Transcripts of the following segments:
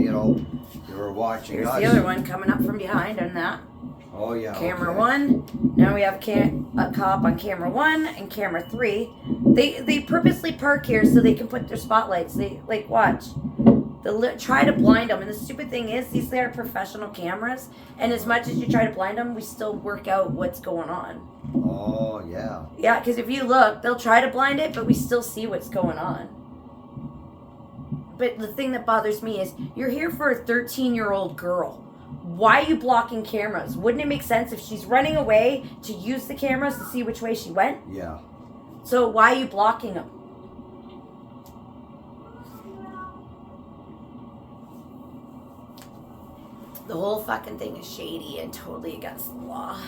they were watching Here's us. the other one coming up from behind on that. Oh, yeah. Camera okay. 1. Now we have a cop on camera 1 and camera 3. They purposely park here so they can put their spotlights. They, like, watch. They'll try to blind them. And the stupid thing is, these are professional cameras. And as much as you try to blind them, we still work out what's going on. Oh, yeah. Yeah, because if you look, they'll try to blind it, but we still see what's going on. But the thing that bothers me is, you're here for a 13-year-old girl. Why are you blocking cameras? Wouldn't it make sense if she's running away to use the cameras to see which way she went? Yeah. So why are you blocking them? The whole fucking thing is shady and totally against the law.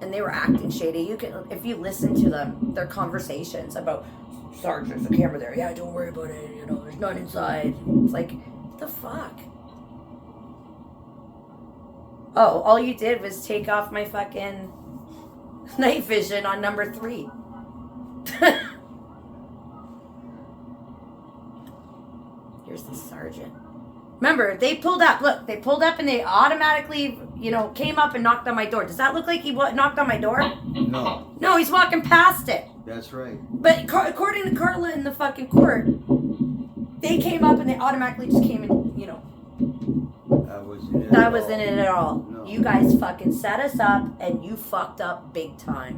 And they were acting shady. You can, if you listen to them, their conversations about, Sarge, there's a camera there. Yeah, don't worry about it. You know, there's none inside. It's like, what the fuck? Oh, all you did was take off my fucking night vision on number 3. Here's the sergeant. Remember, they pulled up. Look, they pulled up and they automatically, came up and knocked on my door. Does that look like he knocked on my door? No. No, he's walking past it. That's right. But according to Carla in the fucking court, they came up and they automatically just came and, That wasn't it at all. No. You guys fucking set us up and you fucked up big time.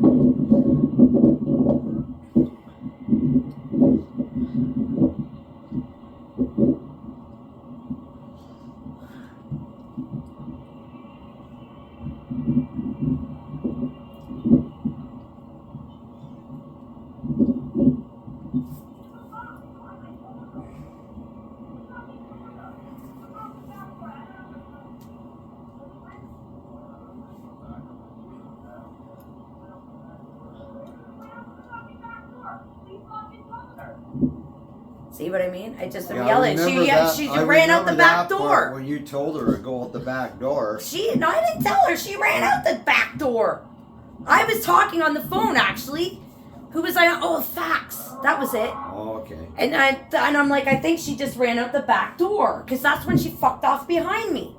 See what I mean? I just am yelling. She ran out the back door. When you told her to go out the back door. No, I didn't tell her. She ran out the back door. I was talking on the phone, actually. Who was I on? Oh, fax. That was it. Oh, okay. And I'm like, I think she just ran out the back door. Because that's when she fucked off behind me.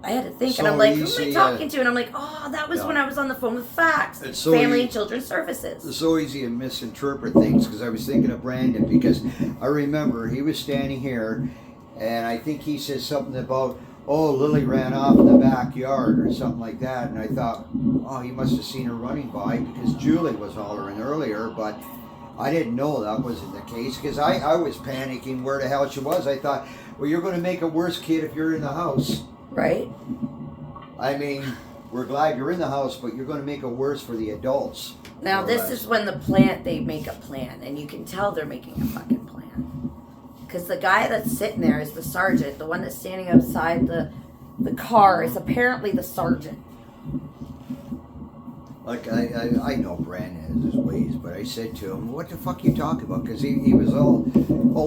I had to think, and I'm like, who am I talking to? And I'm like, oh, that was when I was on the phone with fax. It's so Family and Children's Services. It's so easy to misinterpret things, because I was thinking of Brandon, because I remember he was standing here, and I think he said something about, oh, Lily ran off in the backyard or something like that, and I thought, oh, he must have seen her running by, because Julie was hollering earlier, but I didn't know that wasn't the case, because I was panicking where the hell she was. I thought, well, you're going to make it worse, kid, if you're in the house. Right. I mean, we're glad you're in the house, but you're going to make it worse for the adults. Now, this is when they make a plan, and you can tell they're making a fucking plan. Because the guy that's sitting there is the sergeant. The one that's standing outside the car is apparently the sergeant. Like, I know Brandon has his ways, but I said to him, what the fuck you talking about? Because he was all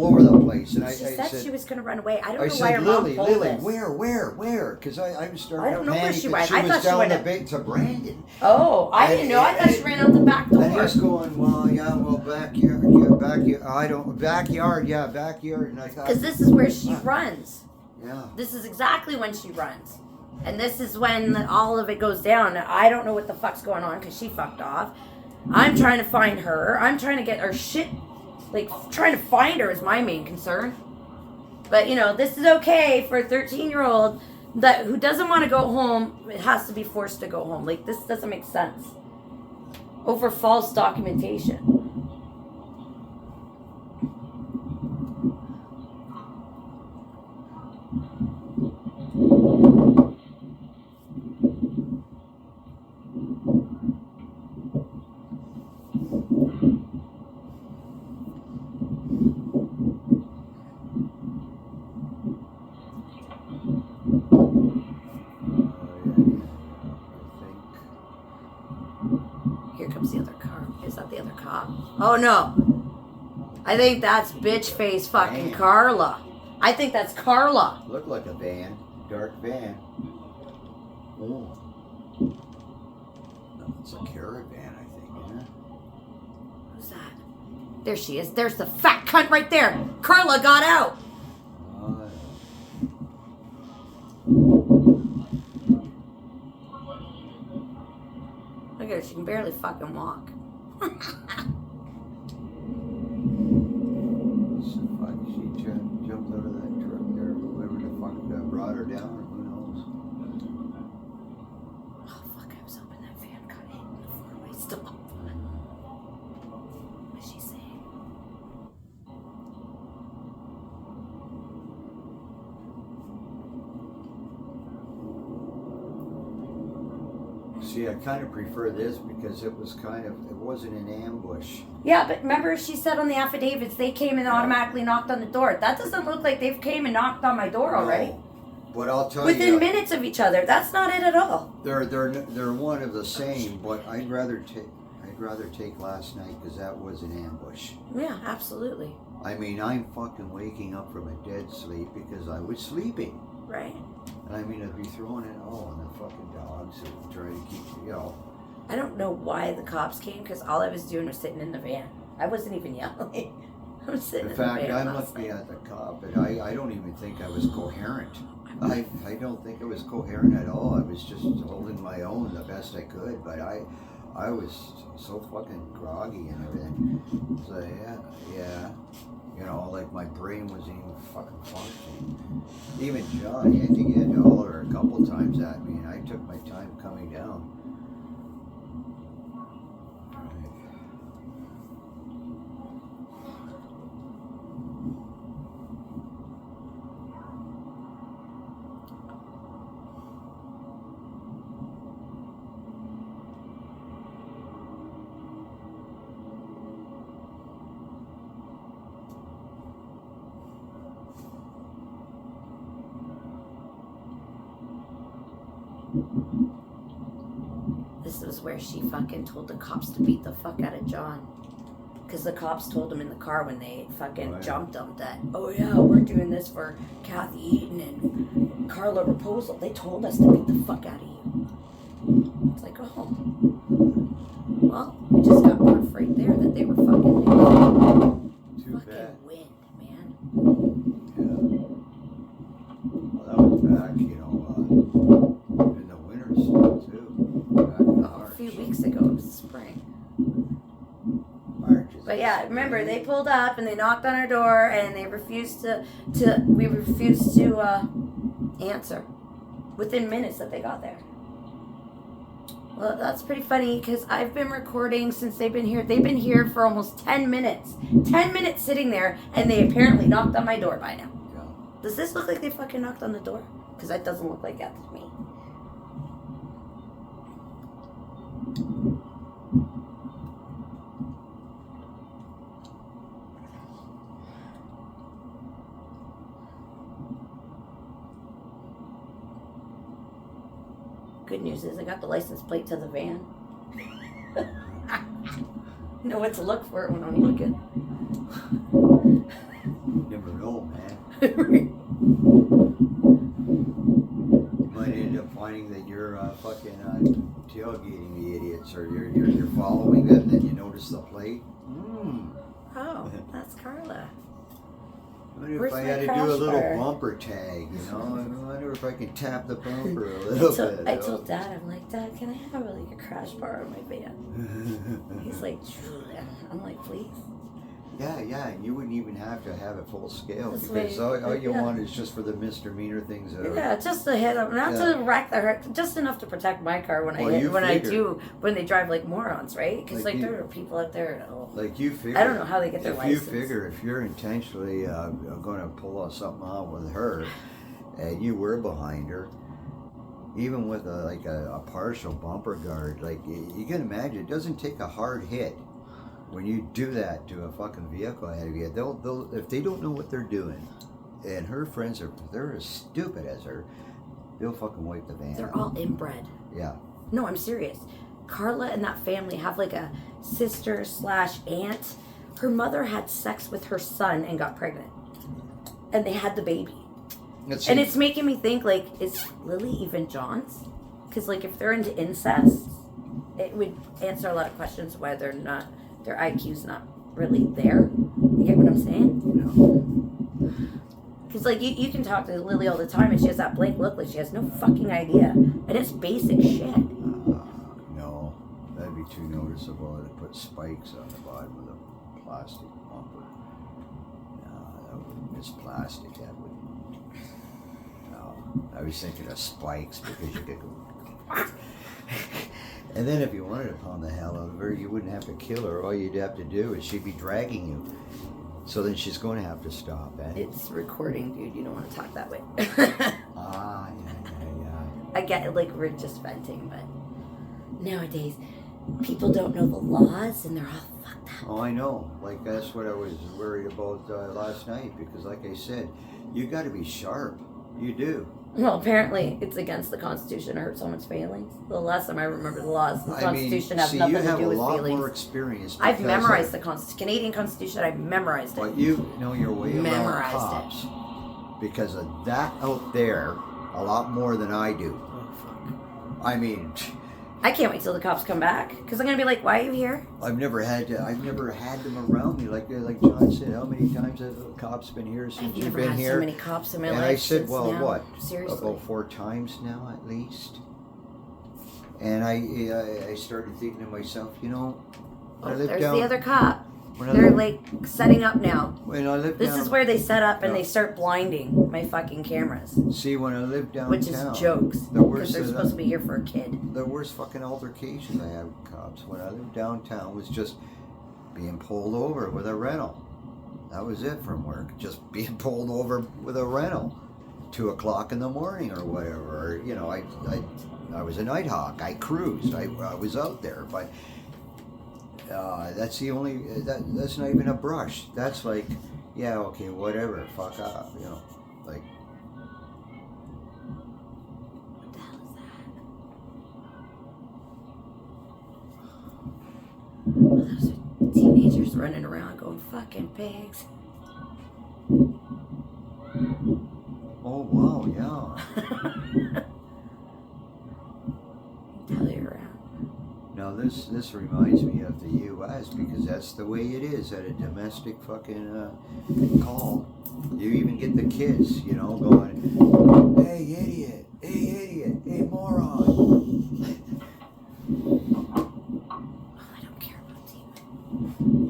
over the place. And She said she was going to run away. I don't know said, why her mom told Lily, this. where? Because I was starting I don't to know where panic she that went. she I was thought she down went to Brandon. Oh, I didn't know. I thought she ran out the back door. And he was going, backyard. And I thought, Because this is where she runs. yeah. This is exactly when she runs. And this is when all of it goes down. I don't know what the fuck's going on because she fucked off. I'm trying to find her. I'm trying to get her shit. Like, trying to find her is my main concern. But, this is okay for a 13-year-old who doesn't want to go home. It has to be forced to go home. Like, this doesn't make sense. Over false documentation. Here comes the other car. Is that the other cop? Oh, no. I think that's bitch face fucking Carla. I think that's Carla. Looked like a van. Dark van. Oh. It's a caravan, I think, isn't it? Who's that? There she is. There's the fat cunt right there. Carla got out. Look at her. She can barely fucking walk. She jumped out of that truck there. Whoever the fuck brought her down, or who knows? Oh, fuck. I was hoping that van got hit before we stopped. What is she saying? See, I kind of prefer this because it wasn't an ambush. Yeah, but remember she said on the affidavits they came and automatically knocked on the door. That doesn't look like they've came and knocked on my door already. No. But I'll tell Within you, minutes of each other. That's not it at all. they're one of the same. But I'd rather take last night because that was an ambush. Yeah, absolutely. I mean, I'm fucking waking up from a dead sleep because I was sleeping. Right. And I mean, I'd be throwing it all on the fucking dogs and trying to keep, I don't know why the cops came because all I was doing was sitting in the van. I wasn't even yelling. I was sitting In in fact, the van. I'm looking at the cop, and I don't even think I was coherent. I don't think I was coherent at all. I was just holding my own the best I could, but I was so fucking groggy and everything. So yeah. Like my brain wasn't even fucking functioning. Even Johnny, I think he had to holler a couple times at me, and I took my time coming down. This was where she fucking told the cops to beat the fuck out of John. Because the cops told him in the car when they fucking jumped him that, oh yeah, we're doing this for Kathy Eaton and Carla Raposo. They told us to beat the fuck out of you. It's like, oh. Well, we just got proof right there that they were fucking there. Too fucking bad. wind, man. Yeah. Well, that was back, in the winter still, too. Back in Oh, a March. few weeks ago, it was spring. March is But yeah, remember they pulled up and they knocked on our door and they refused we refused to answer within minutes that they got there. Well, that's pretty funny because I've been recording since they've been here. They've been here for almost 10 minutes. 10 minutes sitting there and they apparently knocked on my door by now. Yeah. Does this look like they fucking knocked on the door? Because that doesn't look like that to me. Good news is I got the license plate to the van. Know what to look for when I'm looking. Never know, man. You might end up finding that you're fucking tailgating the idiots, or you're following them, and then you notice the plate. Oh, that's Carla. I wonder Where's if I my had to do a crash little bar? bumper tag, I wonder if I can tap the bumper a little bit. I told Dad, I'm like, Dad, can I have like a crash bar on my van? He's like, I'm like, please. Yeah, and you wouldn't even have to have it full scale That's because right. all you Yeah. want is just for the misdemeanor things that are. Yeah, just to hit them, not to wreck their, just enough to protect my car when Well, you figure. when they drive like morons, right? Because Like there are people out there. Like you figure. I don't know how they get their if license. you figure if you're intentionally going to pull something out with her, and you were behind her, even with a partial bumper guard, like you can imagine, it doesn't take a hard hit. When you do that to a fucking vehicle ahead of you, they'll if they don't know what they're doing, and her friends they're as stupid as her, they'll fucking wipe the van. They're all inbred. Yeah. No, I'm serious. Carla and that family have like a sister/aunt. Her mother had sex with her son and got pregnant, and they had the baby. And it's making me think, like, is Lily even John's? Because like if they're into incest, it would answer a lot of questions why they're not. Their IQ's not really there. You get what I'm saying? No. Because, like, you can talk to Lily all the time, and she has that blank look like she has no fucking idea. And it's basic shit. No, that'd be too noticeable to put spikes on the bottom of the plastic bumper. No, that wouldn't. It's plastic. That wouldn't. No, I was thinking of spikes because you could go. And then if you wanted to pound the hell out of her, you wouldn't have to kill her. All you'd have to do is she'd be dragging you. So then she's going to have to stop, eh? It's recording, dude. You don't want to talk that way. Ah, yeah. I get it, like, we're just venting, but nowadays, people don't know the laws, and they're all fucked up. Oh, I know. Like, that's what I was worried about last night, because like I said, you got to be sharp. You do. Well, apparently, it's against the Constitution to hurt someone's feelings. The last time I remember the laws, the Constitution has nothing to do with feelings. You have a lot more experience. I've memorized the Canadian Constitution. I've memorized it. But you know your way around Memorized cops because of that out there a lot more than I do. Oh, fuck. I mean, I can't wait till the cops come back, because I'm gonna be like, "Why are you here?" I've never had them around me. Like John said, how many times have the cops been here since I've you've never been had here? so many cops in my And life. I said, since well, now. what? Seriously. About 4 times now, at least. And I started thinking to myself, you know, when I lived There's down, the other cop. when I They're lived- like setting up now. when I lived This down, is where they set up and Yeah. they start blinding my fucking cameras, see when I lived downtown, which is jokes. The Because worst they're of supposed to be here for a kid. the worst fucking altercations I had with cops when I lived downtown was just being pulled over with a rental. That was it from work. Just being pulled over with a rental, 2 o'clock in the morning or whatever. Or, you know, I was a night hawk. I cruised. I was out there, but that's the only. That's not even a brush. That's like, yeah, okay, whatever. Fuck off. You know, like. What the hell is that? Those are teenagers running around going fucking pigs. Oh wow, yeah. Tell you around. Now this reminds me of the U.S. because that's the way it is at a domestic fucking call. You even get the kids, you know, going, "Hey idiot, hey moron." I don't care about TV.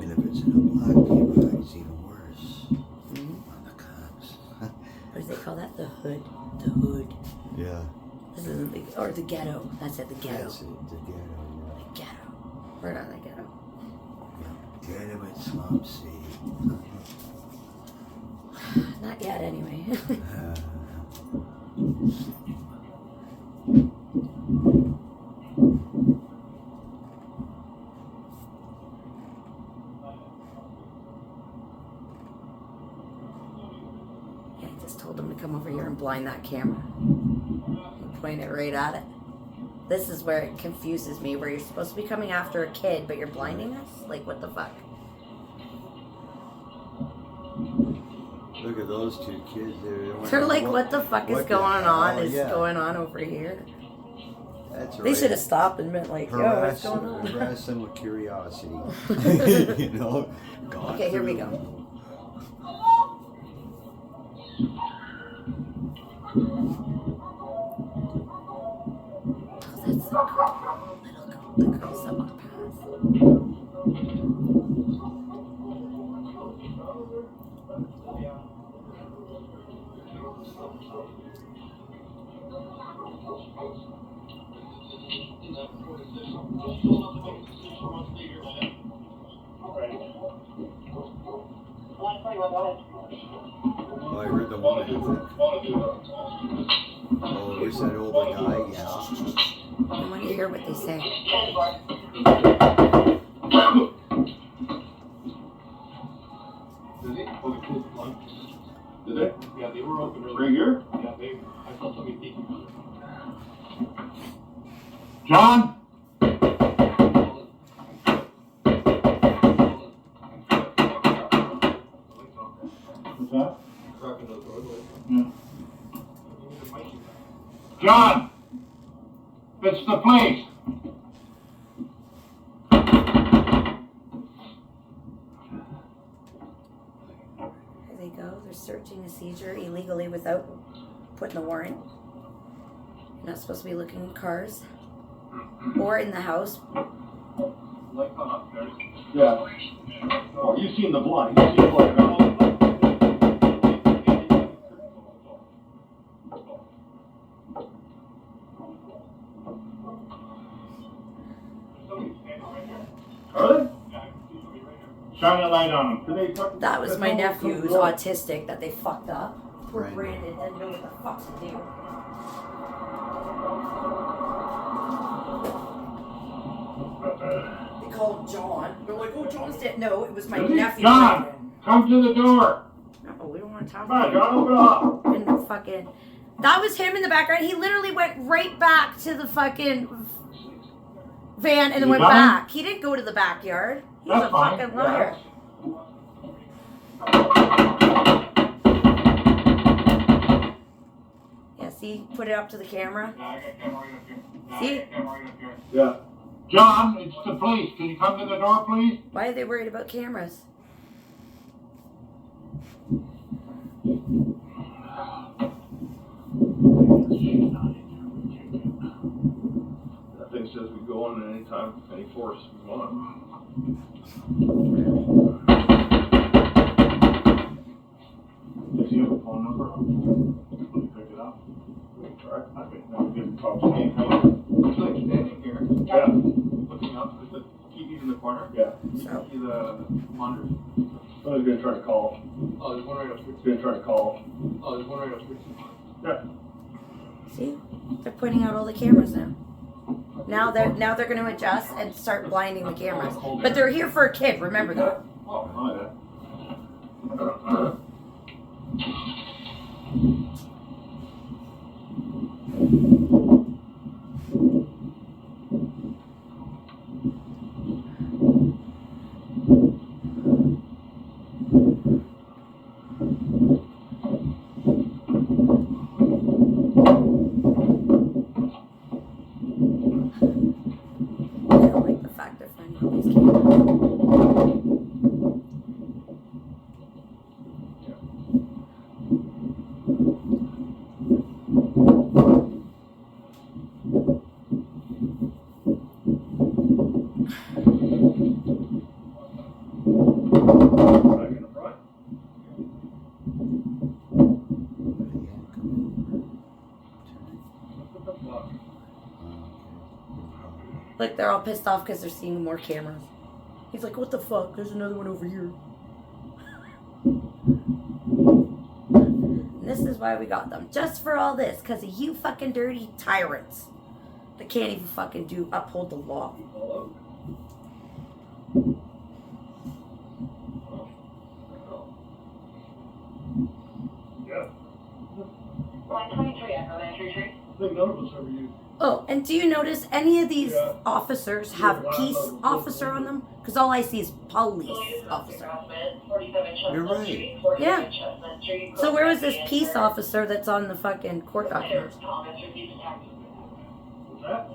And if it's in a black neighborhood, it's even worse. On the cops. What do they call that? The hood. The hood. Yeah. This is or the ghetto. That's it. The ghetto. That's it. The ghetto. The ghetto. We're not the ghetto. Yeah. Tenement slum city. Not yet, anyway. Yeah, I just told him to come over here and blind that camera. Point it right at it. This is where it confuses me, where you're supposed to be coming after a kid, but you're blinding us? Like, what the fuck? Look at those 2 kids. They're like, what the fuck is going on? Is Yeah. going on over here? That's right. They should have stopped and been like, yo, what's going on? Harass them with curiosity. You know? Gone Okay, here we through. go. Oh, that's the girl. Little girl. The girls that walk past. Oh, I heard the woman, I think. Oh, is that older guy? Yeah. I want to hear what they say. Did they? Yeah, they were open right here? Yeah, I saw somebody peeking. John? What's that? Yeah. John! It's the police! you go. They're searching a seizure illegally without putting a warrant. You're not supposed to be looking in cars or in the house. Light gone up there. Yeah. Oh, you've seen the blind. You've seen the blind. Are they? Shine a light on them. That was my nephew who's autistic that they fucked up. Poor Brandon. Brandon didn't know what the fuck to do. They called John. They're like, oh, John's dead. No, it was my nephew. John, Brandon. come to the door. No, we don't want to talk Come on, about John, open up. it. And the fucking... That was him in the background. He literally went right back to the fucking van and then You went done? back. He didn't go to the backyard. He's That's a fine. fucking liar. Yeah, see? Put it up to the camera. See? Yeah. John, it's the police. Can you come to the door, please? Why are they worried about cameras? That thing says we go on at any time, any force we want. Does he have a phone number? Let me pick it up. All right. I think now we can talk to me. It's like standing here, Yeah. looking up with the TV's in the corner. Yeah. You So, can see the monitor. I was gonna try to call. Oh, there's one right up here. I was gonna try to call. Oh, there's one right up here. Yeah. see? They're putting out all the cameras now. Now they're going to adjust and start blinding the cameras. But they're here for a kid, remember that. Oh, my I don't like the fact they're finding all these cameras. Back in the front. What the fuck? Look, they're all pissed off because they're seeing more cameras. He's like, what the fuck? There's another one over here. And this is why we got them. Just for all this. Because of you fucking dirty tyrants. That can't even fucking uphold the law. All Yeah. 123 Echo Entry Tree. I think none of us ever used. Oh, and do you notice any of these Yeah. officers have peace officer on them? Because all I see is police officer. You're right. Yeah. So where was this peace officer that's on the fucking court documents? What's that?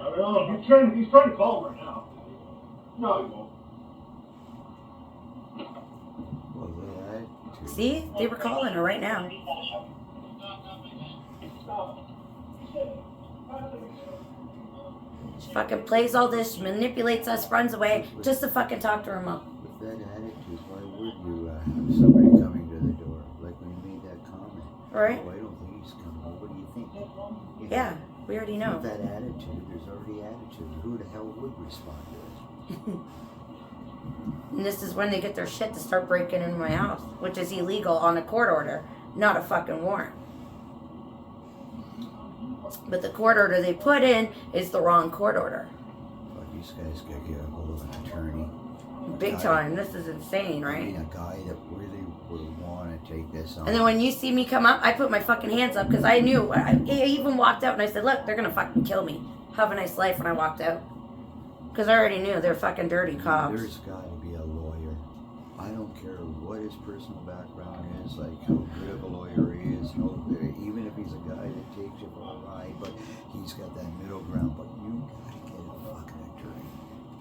I don't know. He's trying to call him right now. No, he won't. Well, that. See? They were calling her right now. She fucking plays all this, she manipulates us, runs away, just to fucking talk to her mom. With that attitude, why would you have somebody coming to the door? Like when you made that comment. Right? Oh, I don't think he's coming. Well, what do you think? You know, Yeah, we already know. With that attitude, there's already attitude. Who the hell would respond to it? And this is when they get their shit to start breaking into my house, which is illegal on a court order, not a fucking warrant. But the court order they put in is the wrong court order. But these guys gotta get a hold of an attorney. Big time. This is insane, I right? mean, a guy that really would want to take this on. And then when you see me come up, I put my fucking hands up because I knew. I even walked out and I said, look, they're going to fucking kill me. Have a nice life when I walked out. Because I already knew they're fucking dirty cops. There's got to be a lawyer. I don't care what his personal background is, like how good of a lawyer he is, even if he's a guy that takes you for a ride, but he's got that middle ground. But you got to get a fucking attorney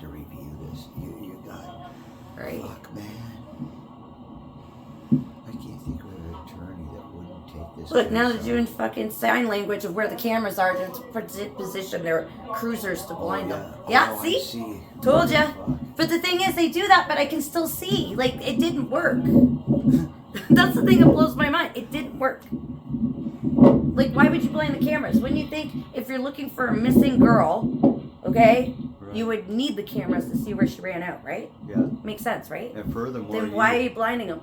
to review this. You got Right. fuck, man. take this. Look, now place they're out. doing fucking sign language of where the cameras are to position their cruisers to blind them. Yeah, Oh, I see? see. Told ya. Fuck. But the thing is, they do that, but I can still see. Like, it didn't work. That's the thing that blows my mind. It didn't work. Like, why would you blind the cameras? Wouldn't you think if you're looking for a missing girl, okay, Right. you would need the cameras to see where she ran out, right? Yeah. Makes sense, right? And furthermore, Then why are you blinding them?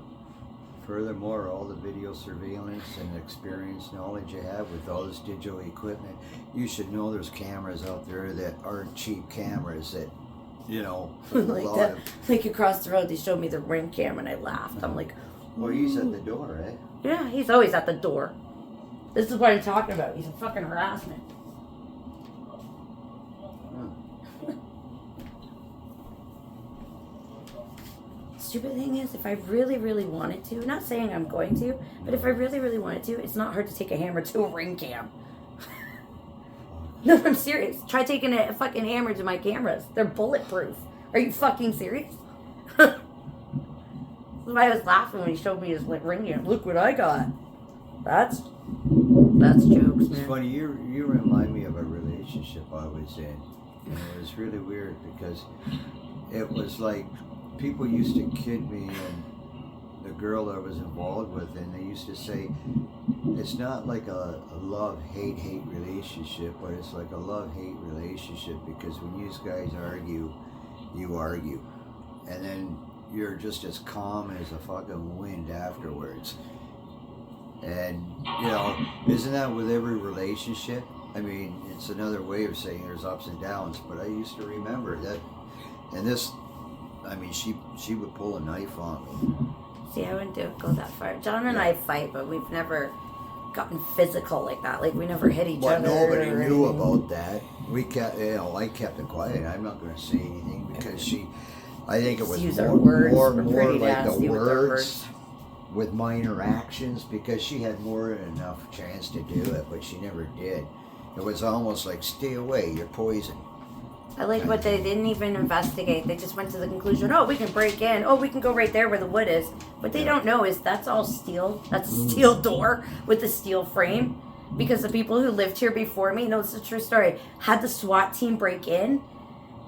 Furthermore, all the video surveillance and experience knowledge you have with all this digital equipment, you should know there's cameras out there that aren't cheap cameras that, you know, a Like lot that. of. Like across the road, they showed me the Ring camera, and I laughed. I'm like, Well, he's at the door, eh? yeah, he's always at the door. This is what I'm talking about. He's a fucking harassment. Stupid thing is, if I really, really wanted to, not saying I'm going to, but if I really, really wanted to, it's not hard to take a hammer to a Ring cam. No, I'm serious. Try taking a fucking hammer to my cameras. They're bulletproof. Are you fucking serious? That's why I was laughing when he showed me his Ring cam. Look what I got. That's jokes, It's man. funny, you remind me of a relationship I was in. And it was really weird because it was like people used to kid me and the girl I was involved with, and they used to say it's not like a love-hate relationship, but it's like a love-hate relationship because when you guys argue, you argue. And then you're just as calm as a fucking wind afterwards. And, you know, isn't that with every relationship? I mean, it's another way of saying there's ups and downs, but I used to remember that. And this, I mean, she would pull a knife on me. See, I wouldn't go that far. John and I fight, but we've never gotten physical like that. Like, we never hit each But other. nobody or knew anything. about that. We kept, you know, I kept it quiet. I'm not going to say anything because I think it was Use more, our words. more, We're more pretty like the nasty with our words with minor actions because she had more than enough chance to do it, but she never did. It was almost like, stay away, you're poison. I like what they didn't even investigate. They just went to the conclusion, oh, we can break in. Oh, we can go right there where the wood is. What they don't know is that's all steel. That's a steel door with a steel frame. Because the people who lived here before me, no, it's a true story, had the SWAT team break in.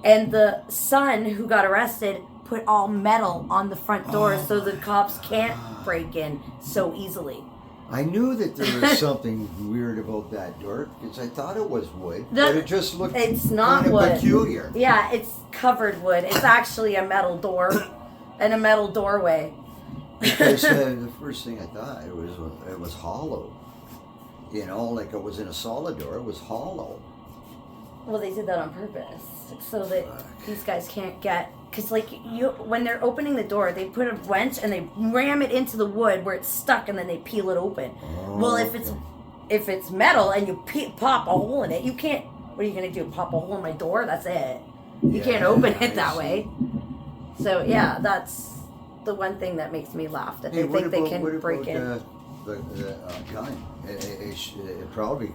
And the son who got arrested put all metal on the front door so the cops can't break in so easily. I knew that there was something weird about that door because I thought it was wood, but it just looked It's not kind of wood. peculiar. Yeah, it's covered wood. It's actually a metal door and a metal doorway. Because the first thing I thought it was hollow. You know, like it was in a solid door. It was hollow. Well, they did that on purpose so that these guys can't get. Because, like, when they're opening the door, they put a wrench and they ram it into the wood where it's stuck, and then they peel it open. Well, if it's metal and you pop a hole in it, you can't. What are you gonna do? Pop a hole in my door? That's it. You can't open it that way. So yeah, that's the one thing that makes me laugh that they think they can break in. The gun. It probably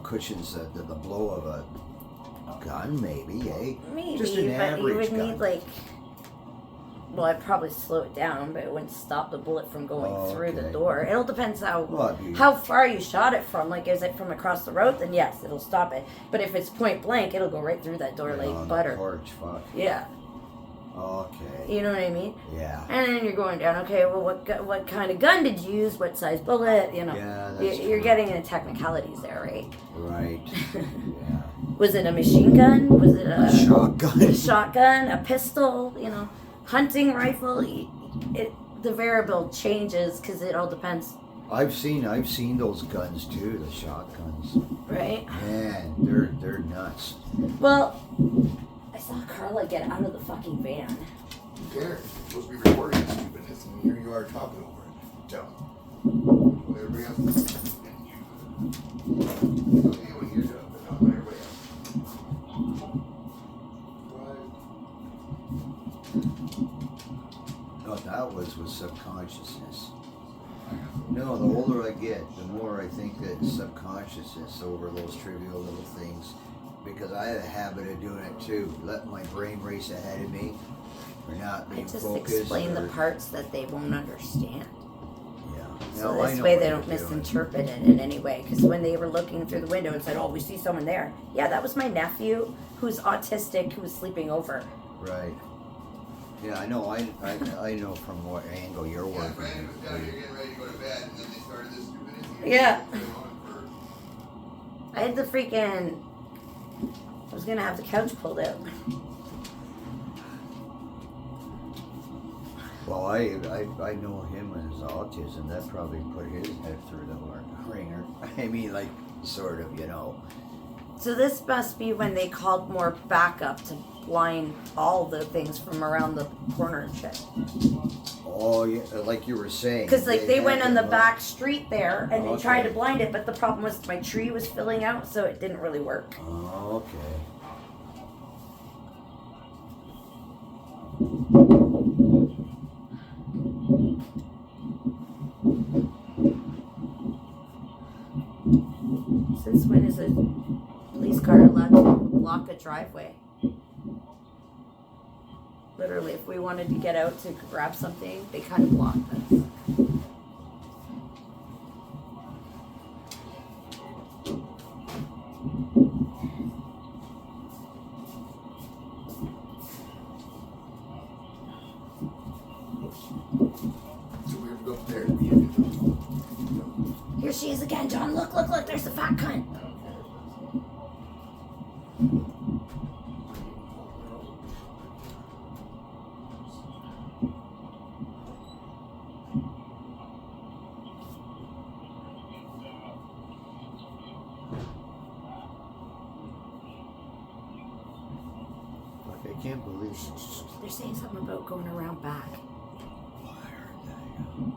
cushions the blow of a gun, maybe, eh? Maybe, Just an but you average would gun. need like. Well, I'd probably slow it down, but it wouldn't stop the bullet from going through the Okay. door. It'll depends Well, how far you shot it from. Like, is it from across the road? Then yes, it'll stop it. But if it's point blank, it'll go right through that door on like the butter. porch, fuck. Yeah, Okay. you know what I mean. Yeah. And then you're going down. Okay, well, what kind of gun did you use? What size bullet? You know, Yeah, that's you're true. getting into technicalities there, right? Right. Yeah. Was it a machine gun? Was it a Shotgun. a shotgun, a pistol, you know, hunting rifle? The variable changes because it all depends, I've seen those guns too, the shotguns. right? Man, they're nuts. Well, I saw Carla get out of the fucking van. Who cares? It's supposed to be recording this stupidness, and here you are talking over it. Don't. Everybody else. Okay, when you're done, but not when everybody else. No, that was with subconsciousness. No, the older I get, the more I think that subconsciousness over those trivial little things. Because I had a habit of doing it too, letting my brain race ahead of me, or not I being just focused. explain the or- parts that they won't understand. Yeah, So No, I this know way what they you're don't doing. misinterpret it in any way. Because when they were looking through the window and said, "Oh, we see someone there," yeah, that was my nephew who's autistic who was sleeping over. Right. Yeah, I know. I know from what angle you're Yeah, working. Brandon was down here getting ready to go to bed, and then they started this stupid incident. Yeah. It's been on I had the freaking. I was gonna have the couch pulled out. Well, I know him and his autism. That probably put his head through the ringer. I mean, like, sort of, you know. So this must be when they called more backup to blind all the things from around the corner and shit. Oh, yeah, like you were saying. Because like they went had on the him, back street there and they tried to Okay. blind it, but the problem was my tree was filling out, so it didn't really work. Oh, okay. Since when is a police car allowed to block a driveway? Literally, if we wanted to get out to grab something, they kind of blocked us. So we have to go up there to the end of the. Here she is again, John. Look, look, look. There's the fat cunt. Like, I can't believe They're saying something about going around back. I heard that.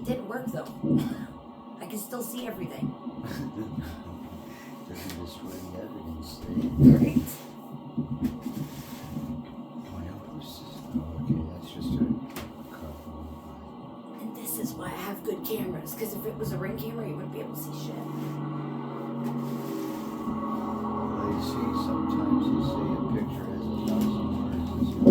didn't work though. I can still see everything. Doesn't destroy the evidence. Right? Oh, okay, that's just a couple. And this is why I have good cameras, because if it was a Ring camera, you wouldn't be able to see shit. Well, I see sometimes they say a picture has 1,000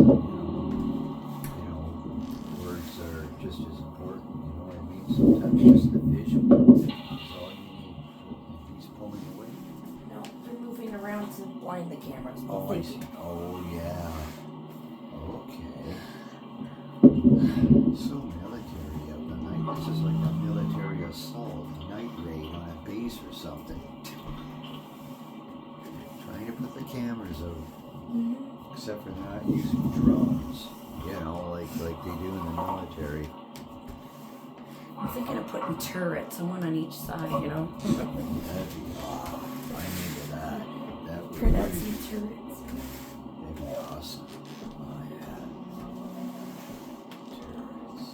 words. As words are just as important. You know what I mean? Sometimes just the visual is all you need. He's pulling away. No, they're moving around to blind the cameras. Oh, I Thank see. you. Oh, yeah. Okay. So military up the night. This is like a military assault, a night raid on a base or something. Trying to put the cameras out. Mm-hmm. Except for not using drones. You know, like they do in the military. I'm thinking of putting turrets, one on each side, you know? That'd be awesome. I'm into that. That would Print out be, some turrets. that'd be awesome. Oh, yeah. Turrets.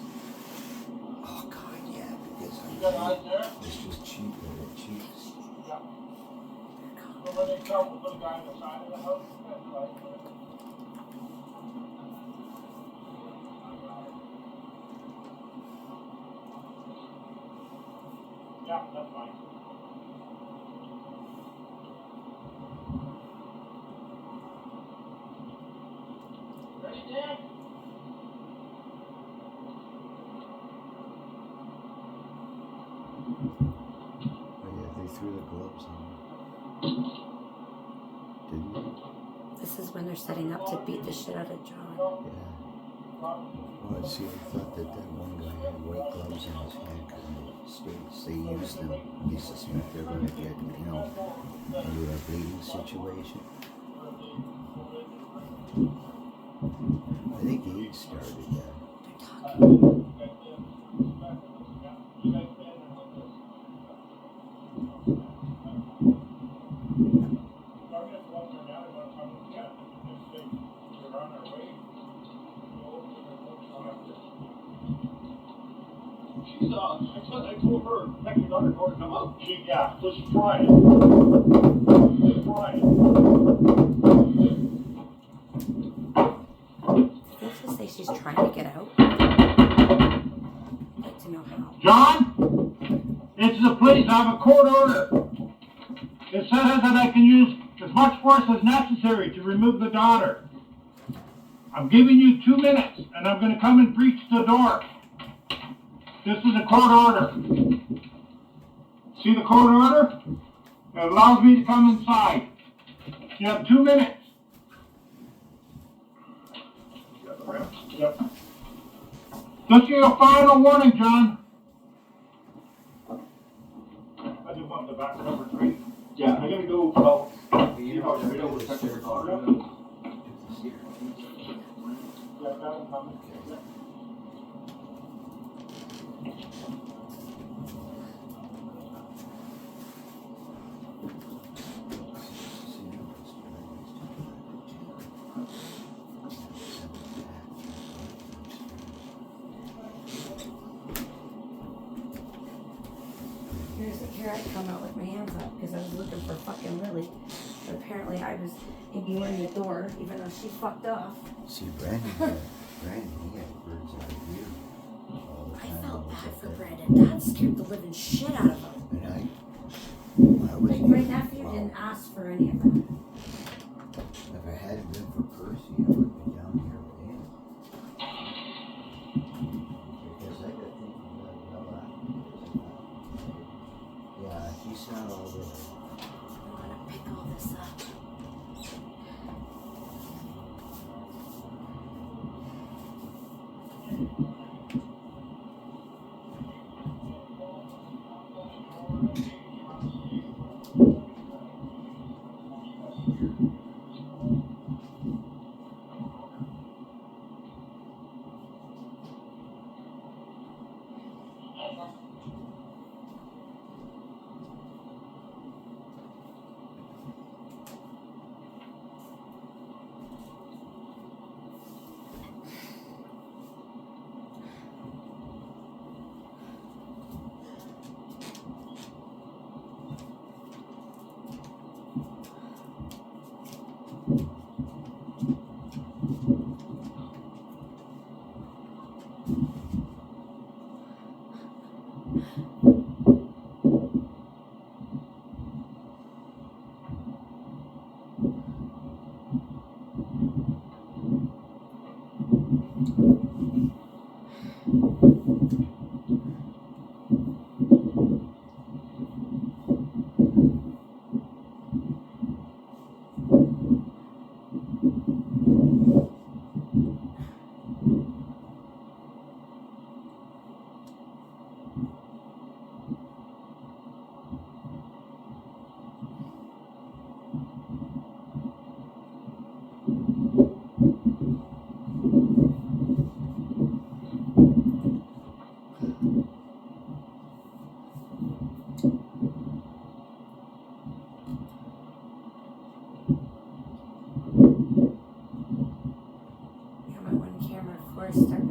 Oh, God, yeah. Because You got eyes there? it's just cheaper. It cheaps. Yeah. So when they come, we'll put a guy on the side of the house. That's right. Yeah, that's fine. Ready, Dan? Oh, yeah, they threw the gloves on. Didn't they? This is when they're setting up to beat the shit out of John. Yeah. Well, see, I thought that one guy had white gloves in his hand because in the States they use them. They suspect they're going to get, into a bleeding situation. I think he started that. They're talking. I told her, next your daughter told her to come out. Yeah, so she's trying. She's trying. Did they just say she's trying to get out? I'd like to know how. John, it's the police. I have a court order. It says that I can use as much force as necessary to remove the daughter. I'm giving you 2 minutes, and I'm going to come and breach the door. This is a court order. See the court order? It allows me to come inside. You have 2 minutes. Yep. This is your final warning, John. I just want the back number 3. Yeah, I gotta go. Well, You know, we don't protect your daughter. Yeah, that's coming. Yeah. Here I come out with my hands up because I was looking for fucking Lily. But apparently I was ignoring the door even though she fucked off. See, Brandon, he had bird's eye view. All the I time felt when was bad up for there. Brandon. That scared the living shit out of him. And I was Like my nephew didn't ask for any of that. If it hadn't been for Percy, I would have been down here with him. Because I got thinking about well after. Yeah, he's not all there. I'm gonna pick all this up.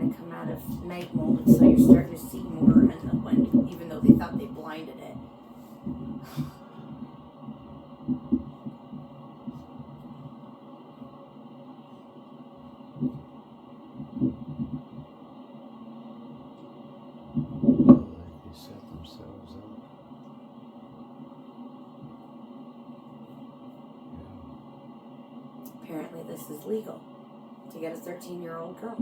starting to come out of night mode, so you're starting to see more, and when even though they thought they blinded it. They set themselves up. Apparently, this is legal to get a 13-year-old girl.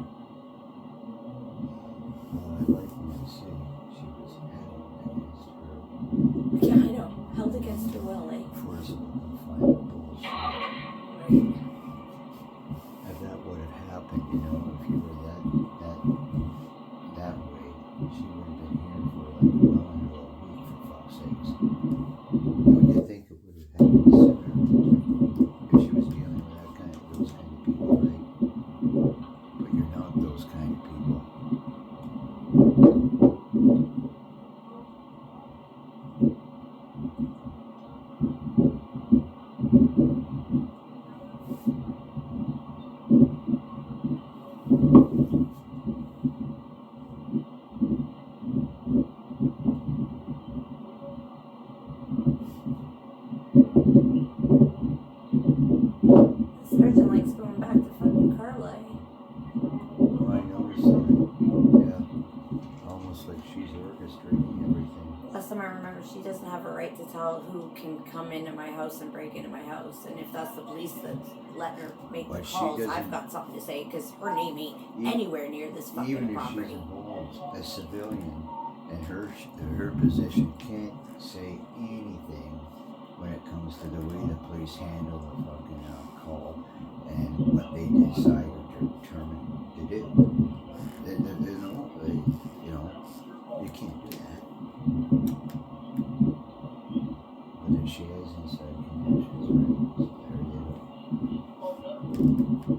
Well, I like Nancy. She was held against her Yeah, I know. Held against her will, eh? forcible confinement bullshit. Right. If that would have happened, you know, if you were that way, she would have been here for like well under a week, for fuck's sakes. Don't you think it would have happened sooner? If she was dealing with those kind of people, right? But you're not those kind of people. The sergeant likes going back to fucking Carla, eh? Oh, I noticed that. Yeah. Almost like she's orchestrating everything. Last time I remember, she doesn't have a right to tell who can come into my house and break into my house. And if that's the police that's letting her make But the she calls, doesn't- I've got something to say because her name ain't anywhere near this fucking Even if property. she's involved, a civilian, and her position can't say anything when it comes to the way the police handle the fucking call and what they decide or determine to do. There's no, you know, you can't do that. But if she has inside connections, right, so there you go.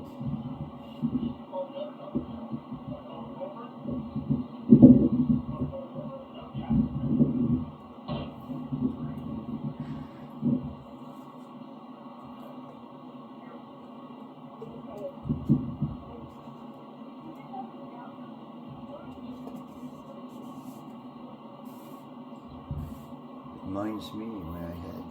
Reminds me when I had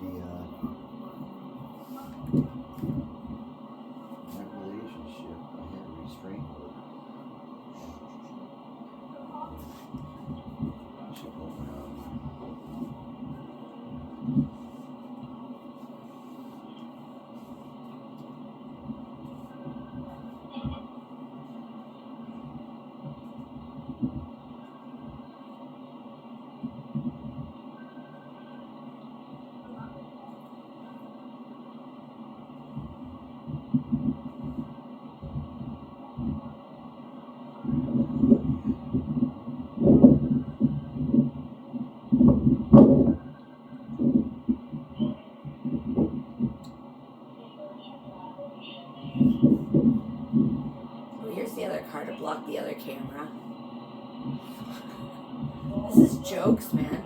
that relationship, I had a restraint order. She put one on me. Oh, here's the other car to block the other camera. This is jokes, man.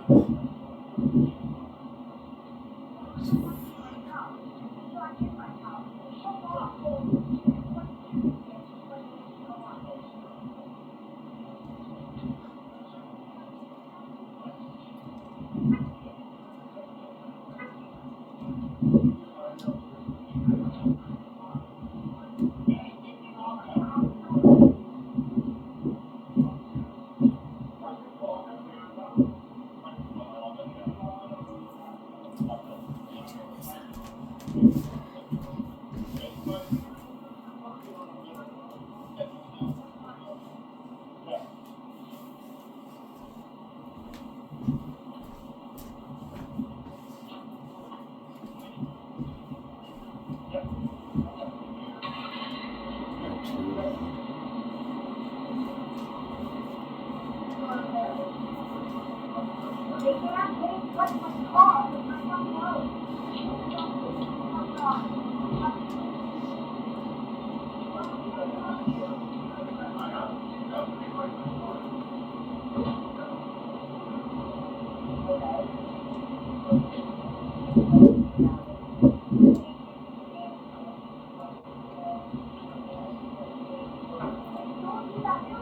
Not too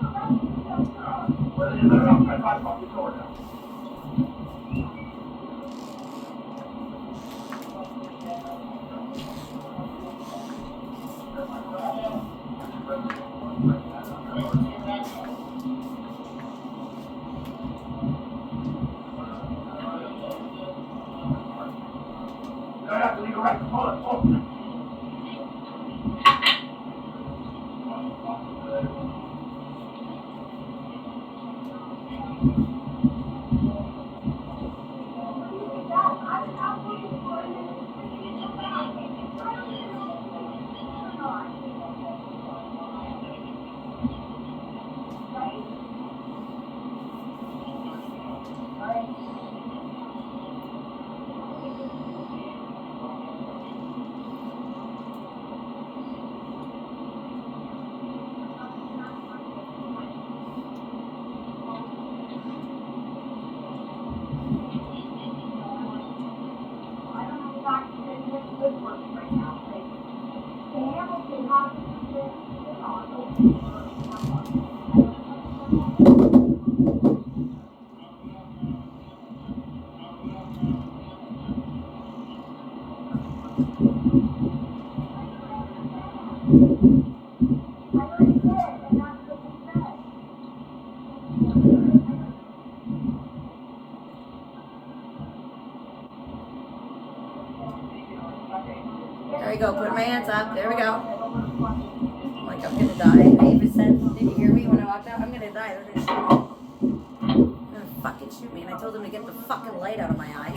loud. There we go. Put my hands up. There we go. I'm like, I'm gonna die. I even said, did you hear me when I walked out? I'm gonna die. They're gonna shoot me. They're gonna fucking shoot me. And I told them to get the fucking light out of my eyes.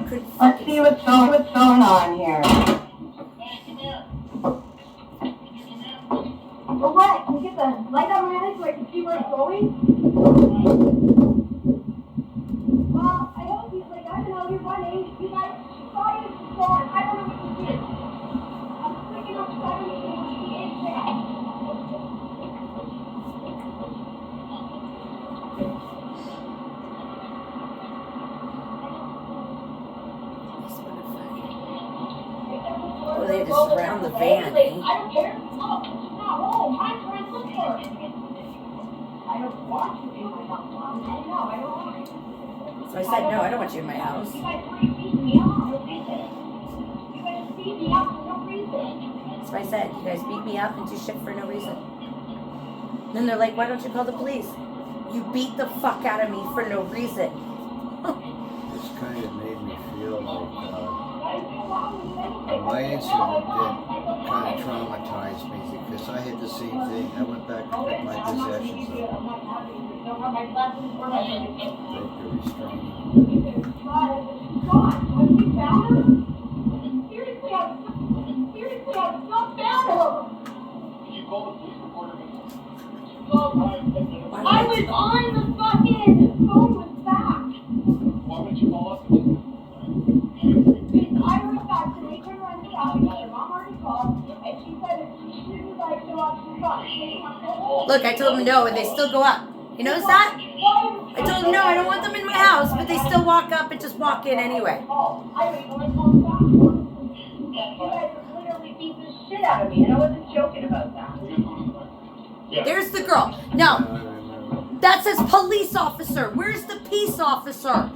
Couldn't Let's fucking see what's going on here. For what? Can you get the light out of my eyes so I can see where it's going? Well, I hope he's like, I don't know, you're running. You guys saw you gone. I don't know what you did. I'm freaking upset with you. He is there. Oh, they just surround the van, eh? I don't care. No, it's not home. I'm trying to look for it. I don't want you in my house, Mom. I know, I don't want you. So I said, no, I don't want you in my house. You guys already beat me up for no reason. You guys beat me up for no reason. So I said, you guys beat me up and do shit for no reason. Then they're like, why don't you call the police? You beat the fuck out of me for no reason. This kind of made me feel like my incident did kind of traumatize me because I had the same thing. I went back to pick my possessions up. Broke the restraining. Seriously, I just found her. I was on the fucking phone was back. Why wouldn't you call up? I heard back to make her run it out because her mom already called and she said if she shouldn't like go up to the front. Look, I told them no, and they still go up. You notice that? I told them no, I don't want them in my house, but they still walk up and just walk in anyway. Oh, I mean, when I called back, you guys literally beat the shit out of me, and I wasn't joking about that. There's the girl. No, that says police officer. Where's the peace officer?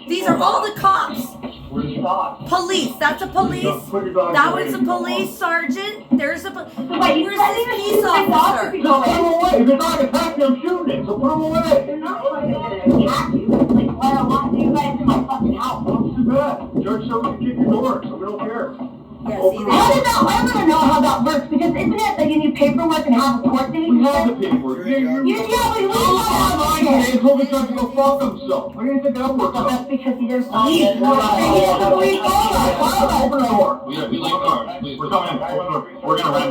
These are all the cops. Where's the dog? Police. That's a police. That one's a police sergeant. There's a. Where's this peace officer? Put him away. If your dog attacks you, I'm shooting it. So put him away. They're not going to attack you. Like, why I want you guys in my fucking house? Well, it's too bad. Judge said we can kick your door, so we don't care. Yeah, I see, want to know how that works because isn't it that you need paperwork and have a court date? We have the paperwork. Yeah, but you don't have He it. told me to go fuck himself. Why do you think that works Well, out? that's because he didn't follow the law. Open the door. We like ours. We're coming in. Open the door. We're gonna run.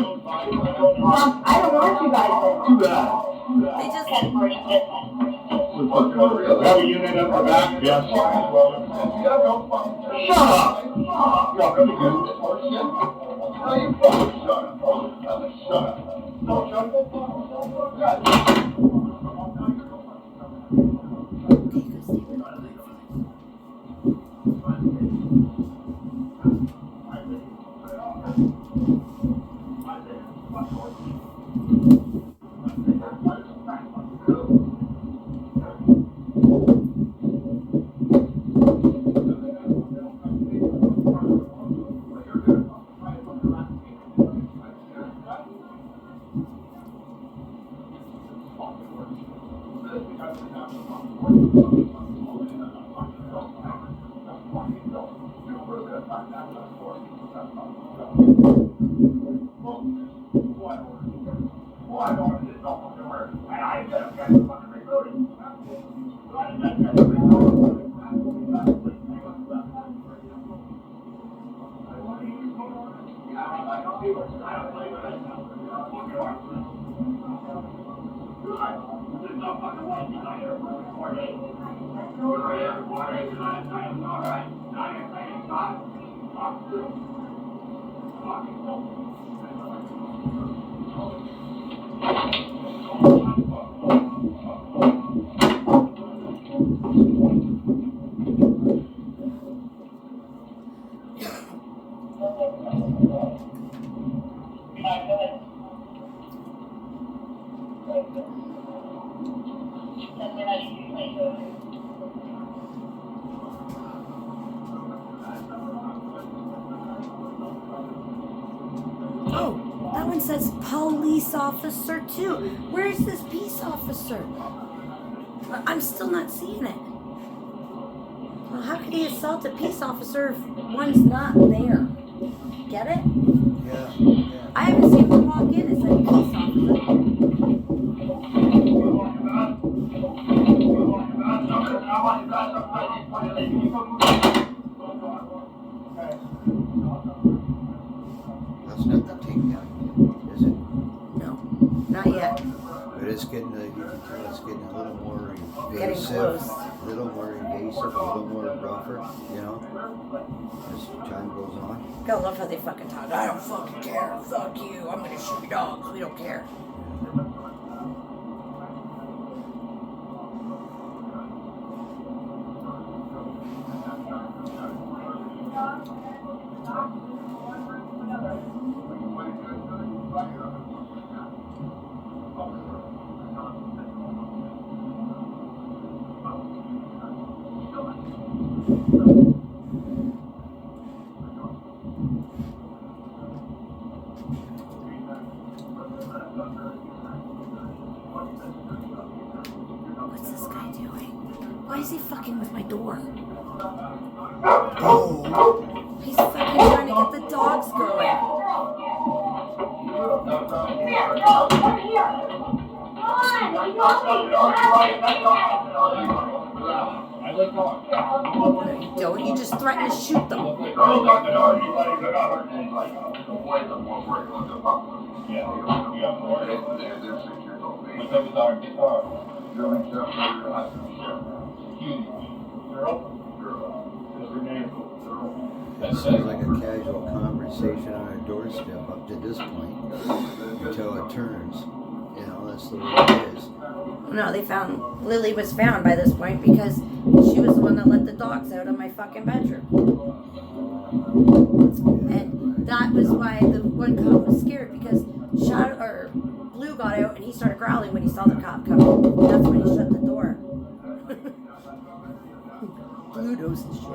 I don't want you guys there. Too bad. they just. We have a unit up the back. Yes. Shut up. Yeah, really good. Shut up. Don't shut Oh, that one says police officer too. Where is this peace officer? I'm still not seeing it. Well, how could he assault a peace officer if one's not there? Get it? Yeah. I haven't seen one walk in as a peace officer. That's not the takedown, is it? No, not yet. But it's getting, you can tell it's getting a little more Getting invasive. close. A little more invasive, a little more rougher, you know, as time goes on. Gotta love how they fucking talk. I don't fucking care. Fuck you. I'm gonna shoot your dogs. We don't care. What's this guy doing? Why is he fucking with my door? Oh! He's fucking trying to get the dogs going. Come here, girl, come here. Come on, Don't you just threaten to shoot them? That sounds like a casual conversation on our doorstep up to this point, until it turns. You know, that's the way it is. No, Lily was found by this point because she was the one that let the dogs out of my fucking bedroom. And that was why the one cop was scared, because Blue got out and he started growling when he saw the cop coming. That's when he shut the door. Blue knows his shit.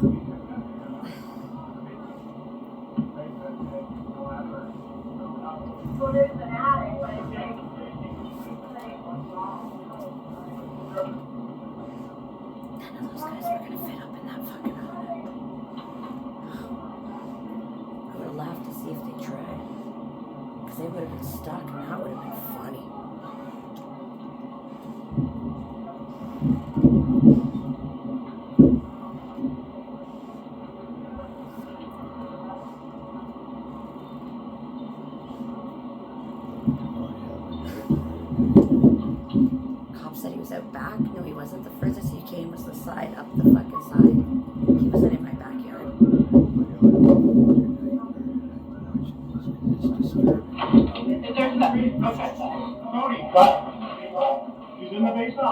Well, there's an attic, but it's like, None of those guys are gonna fit up in that fucking attic. I would have laughed to see if they tried. Because they would have been stuck and that would have been funny. Cop said he was out back. No, he wasn't. The furthest he came was the side, up the fucking side. He wasn't in my backyard. There's that. Okay. Tony, cut. She's in the basement.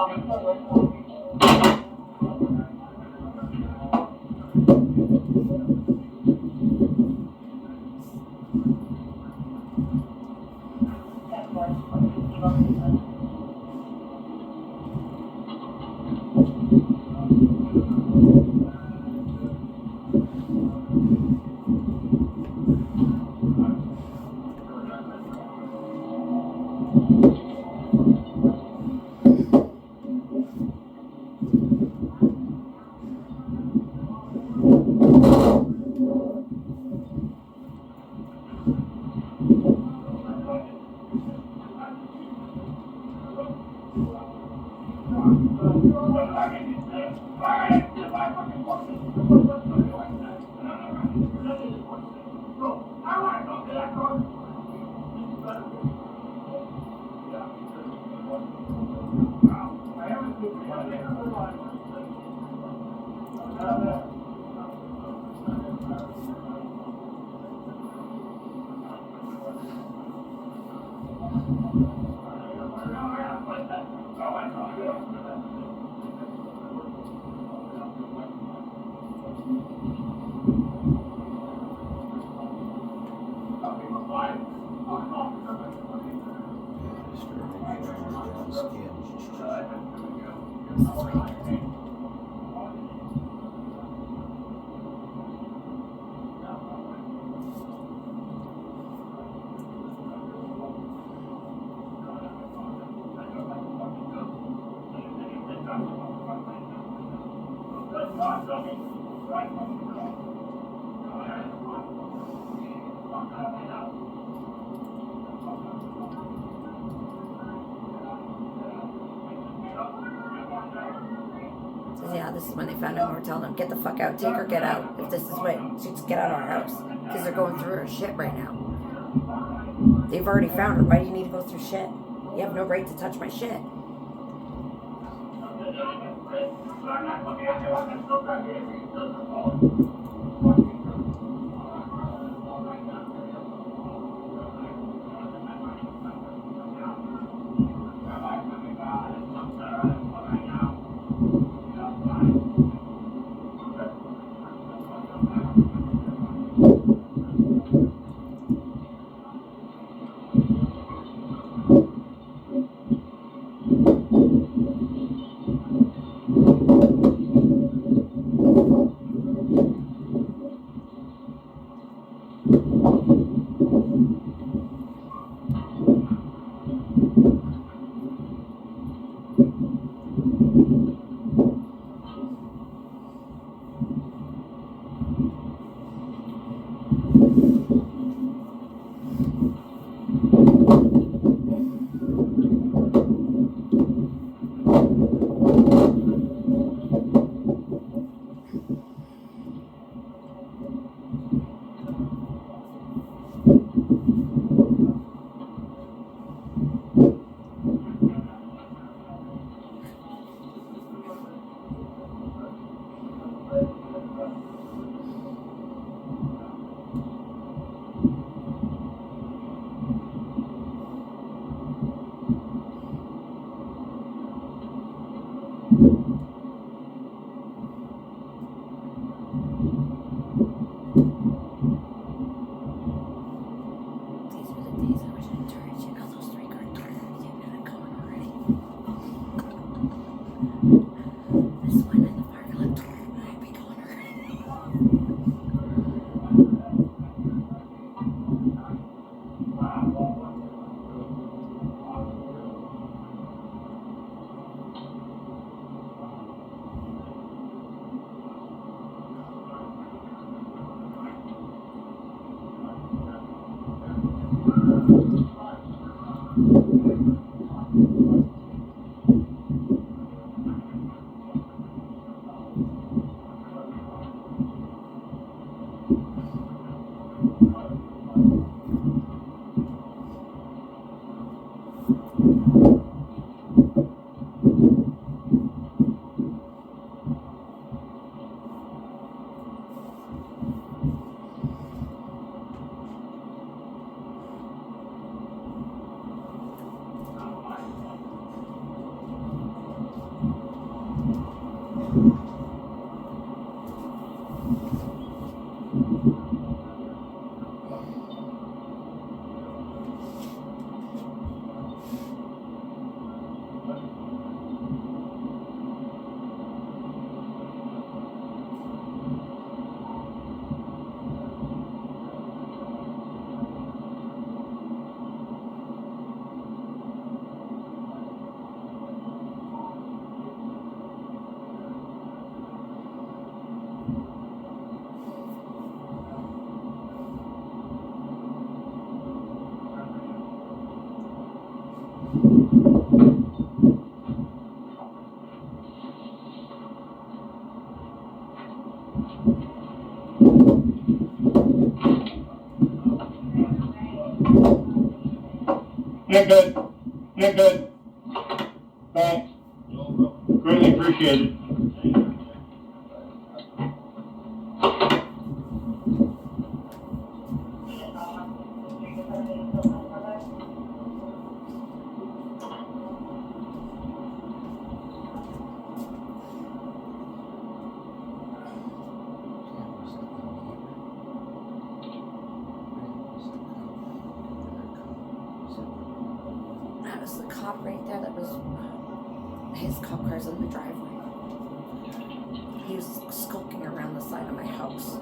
Says, yeah, this is when they found out. We're telling them, get the fuck out, take her, get out. If this is what, just get out of our house. Because they're going through her shit right now. They've already found her. Why do you need to go through shit? You have no right to touch my shit. You're good. You're good. Thanks. Greatly appreciated. That was the cop right there. That was his cop car's in the driveway. He was skulking around the side of my house.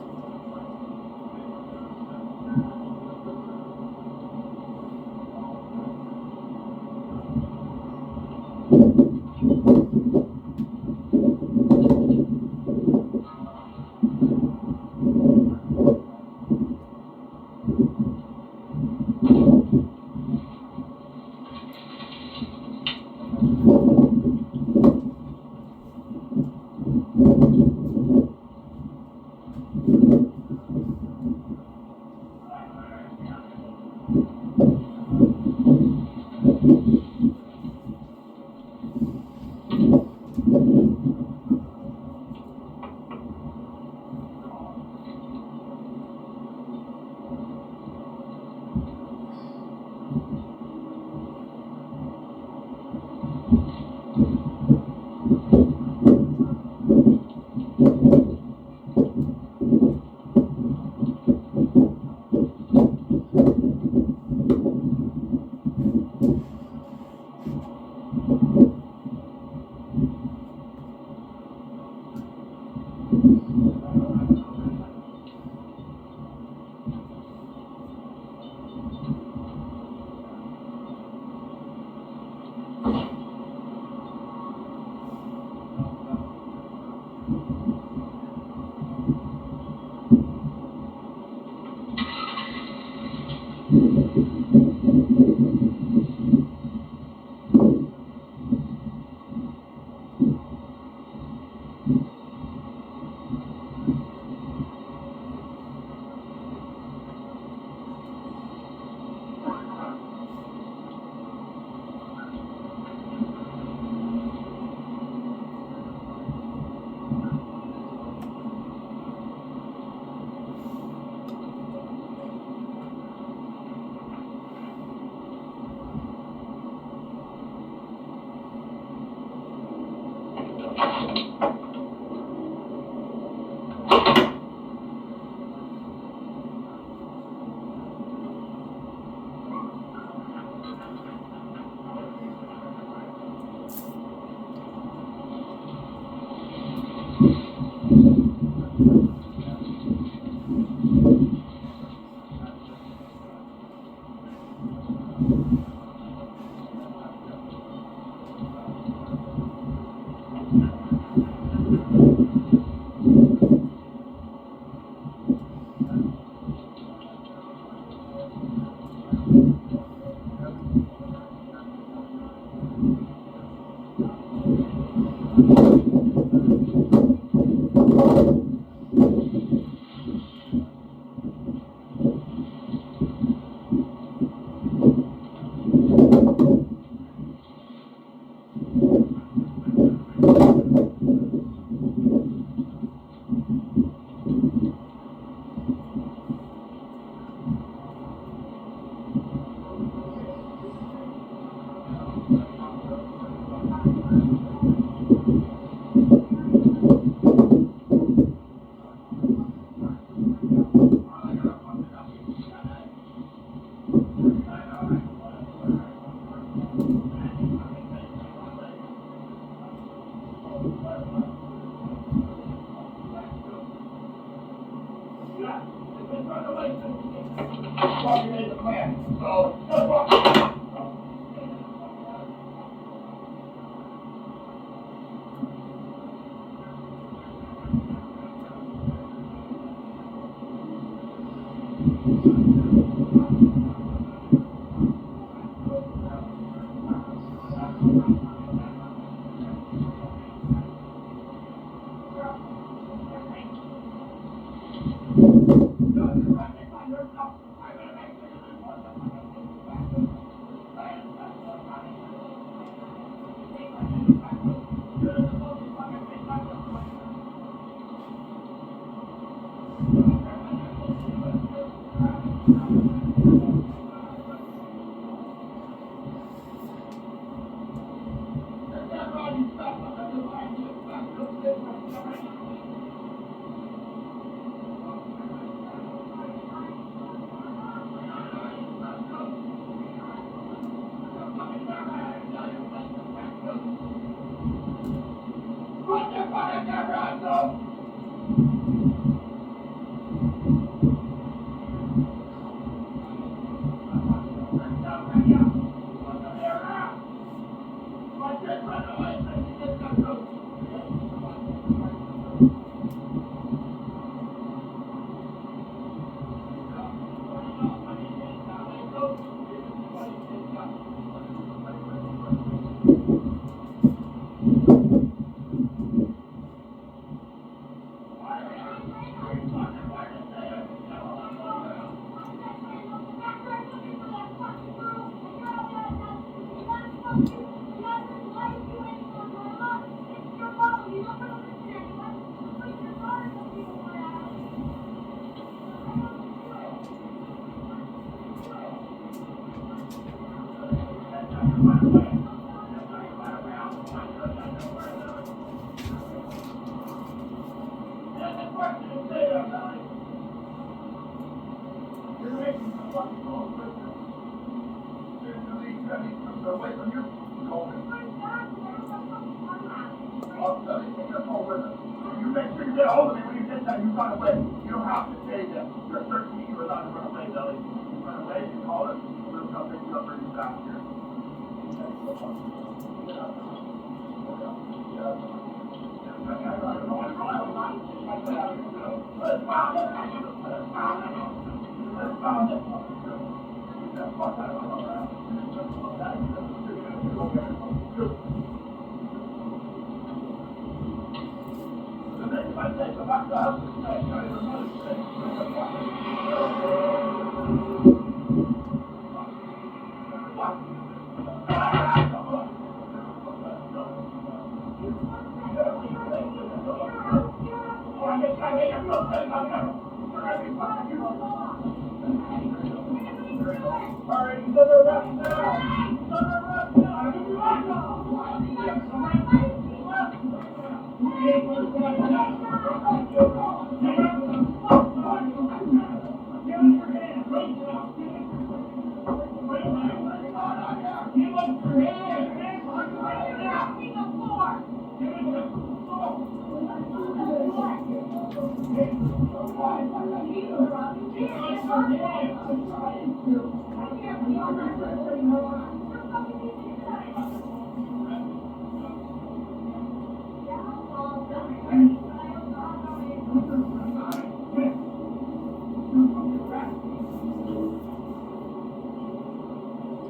You make sure you get hold of me when you get that. You run away. You don't have to stay there. You're 13. You're allowed to run away, Billy. You run away, you call us. We'll come pick you up, bring you back here.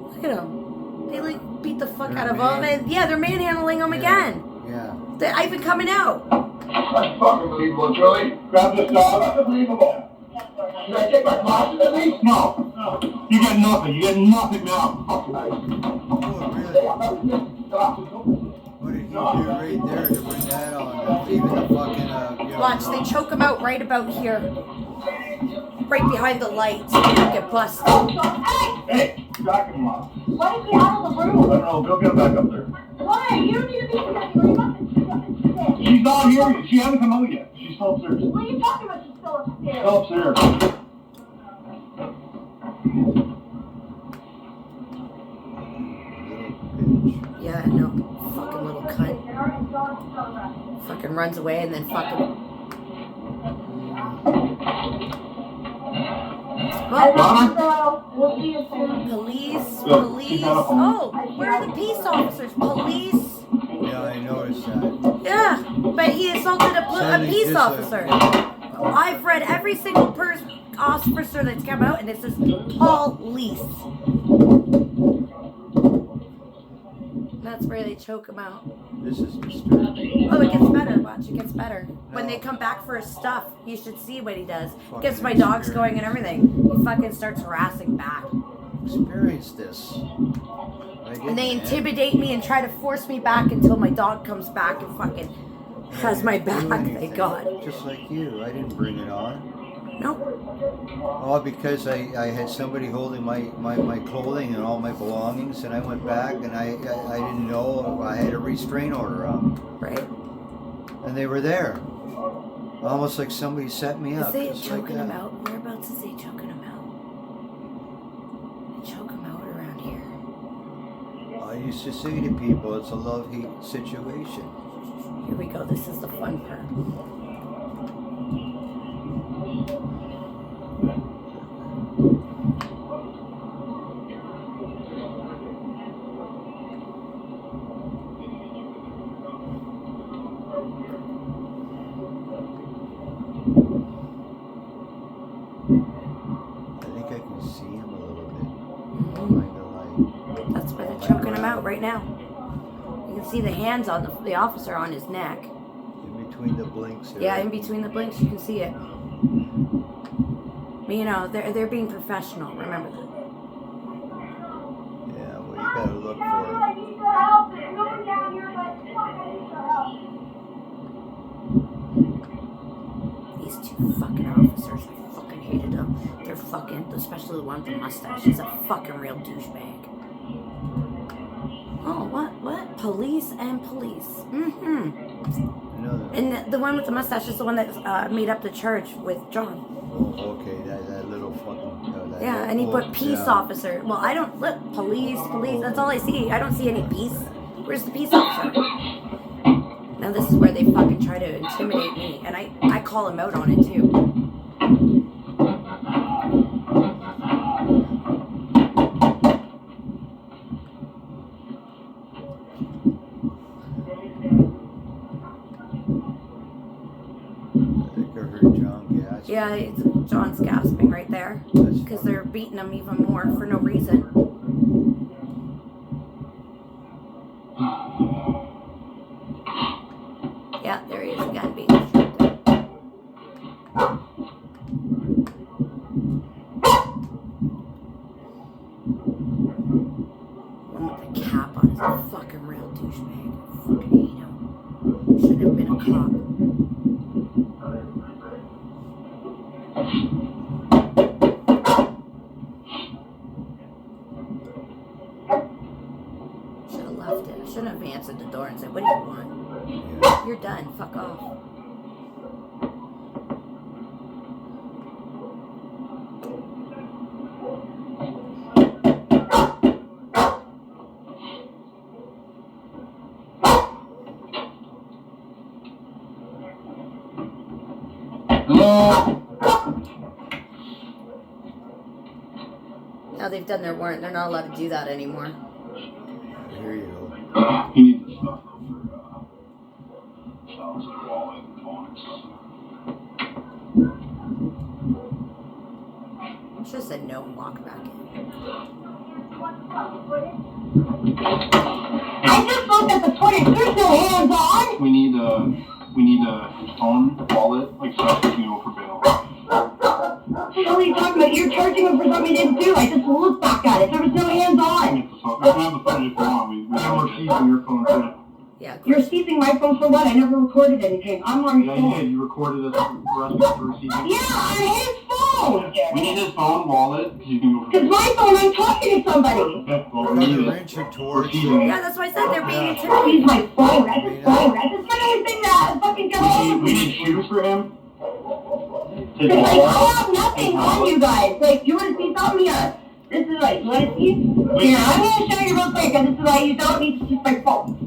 Look at them. They like beat the fuck out of all of it. Yeah, they're manhandling them again. Yeah. They're even coming out. That's fucking believable, Joey. Grab this dog. That's unbelievable. Should I take my glasses at least? No. You get nothing. You get nothing now. Oh, really? What did he do right there to bring that on? Even the fucking, Watch, they choke them out right about here. Right behind the lights. They don't get busted. Hey, back him up. Why is he out of the I room? don't know. Go get him back up there. Why? You don't need to be here. You're up and sit. She's not here. She hasn't come out yet. She's still upstairs. What are you talking about? She's still upstairs. Still upstairs. Yeah, no. Fucking little cunt. Fucking runs away and then fucking... So, we'll see you soon. Police. She's on the phone. Oh, where are the peace officers? Police. yeah, I noticed that. Yeah, but he assaulted a Suddenly peace just officer. I've read every single officer that's come out, and it says police. That's where they choke him out. This is disturbing. Oh, it gets better. Watch, it gets better. When they come back for his stuff, you should see what he does. Gets my dogs going and everything. He fucking starts harassing back. Experience this. And they intimidate me and try to force me back until my dog comes back and fucking has my back. Thank God. Just like you, I didn't bring it on. Nope. All because I had somebody holding my clothing and all my belongings, and I went back and I didn't know I had a restraint order on me. Right. And they were there. Almost like somebody set me up. Is they just choking like him that. out? Whereabouts is they choking him out? They choke him out around here. I used to say to people, it's a love-hate situation. Here we go. This is the fun part. I think I can see him a little bit. Behind the light. That's where they're choking him out right now. You can see the hands on the officer on his neck. In between the blinks. There. Yeah, in between the blinks, you can see it. But you know, they're being professional. Remember that. Yeah, well, you gotta look Down here, for I need your help. I'm going down here, but fuck, I need your help. These two fucking officers, I fucking hated them. They're fucking, especially the one with the mustache. He's a fucking real douchebag. Oh, what? Police and police. Mm-hmm. No. And the one with the mustache is the one that made up the church with John. Oh, okay, that little fucking. That Yeah, little and he put peace yeah. officer. Well, I don't look police. That's all I see. I don't see any peace. Where's the peace officer? Now this is where they fucking try to intimidate me, and I call him out on it too. I think I heard John gasp. Yeah, John's gasping right there That's because funny. they're beating him even more for no reason. Yeah, there he is again beating the shit down. One with the cap on is a fucking real douchebag. Fucking hate him. Shouldn't have been a cop. Should have left it. I shouldn't have answered the door and said, "What do you want? Yeah. You're done. Fuck off." Hello? Now they've done their warrant. They're not allowed to do that anymore. Here you go. He needs the stuff. I should have said no and walked back in. I just looked at the footage. There's no hands on. We need a phone, wallet, like stuff you can go for bail. What the hell are you talking about? You're charging him for something he didn't do. I just looked back at it. There was no hands on. We can have the phone if you want. We're seizing your phone too. Yeah, of You're course. seizing my phone for what? I never recorded anything. I'm on your Yeah, you did. phone. You recorded us for seizing. Yeah, on his phone. We need his phone, wallet, because you can go for Because bail. my phone, I'm talking to somebody. Okay, well, we Another need it. wrench it We're towards seizing Yeah, it. that's why I said they're being Yeah. Use intimidated. my phone. That's his phone. That's the only thing that fucking got hold of We me. need shoes for him. His Because like, I wallet. have nothing on you guys. Like, you want to see something here? This is like, you want to see? Here, I'm going to show you real quick. And this is why you don't need to use my phone.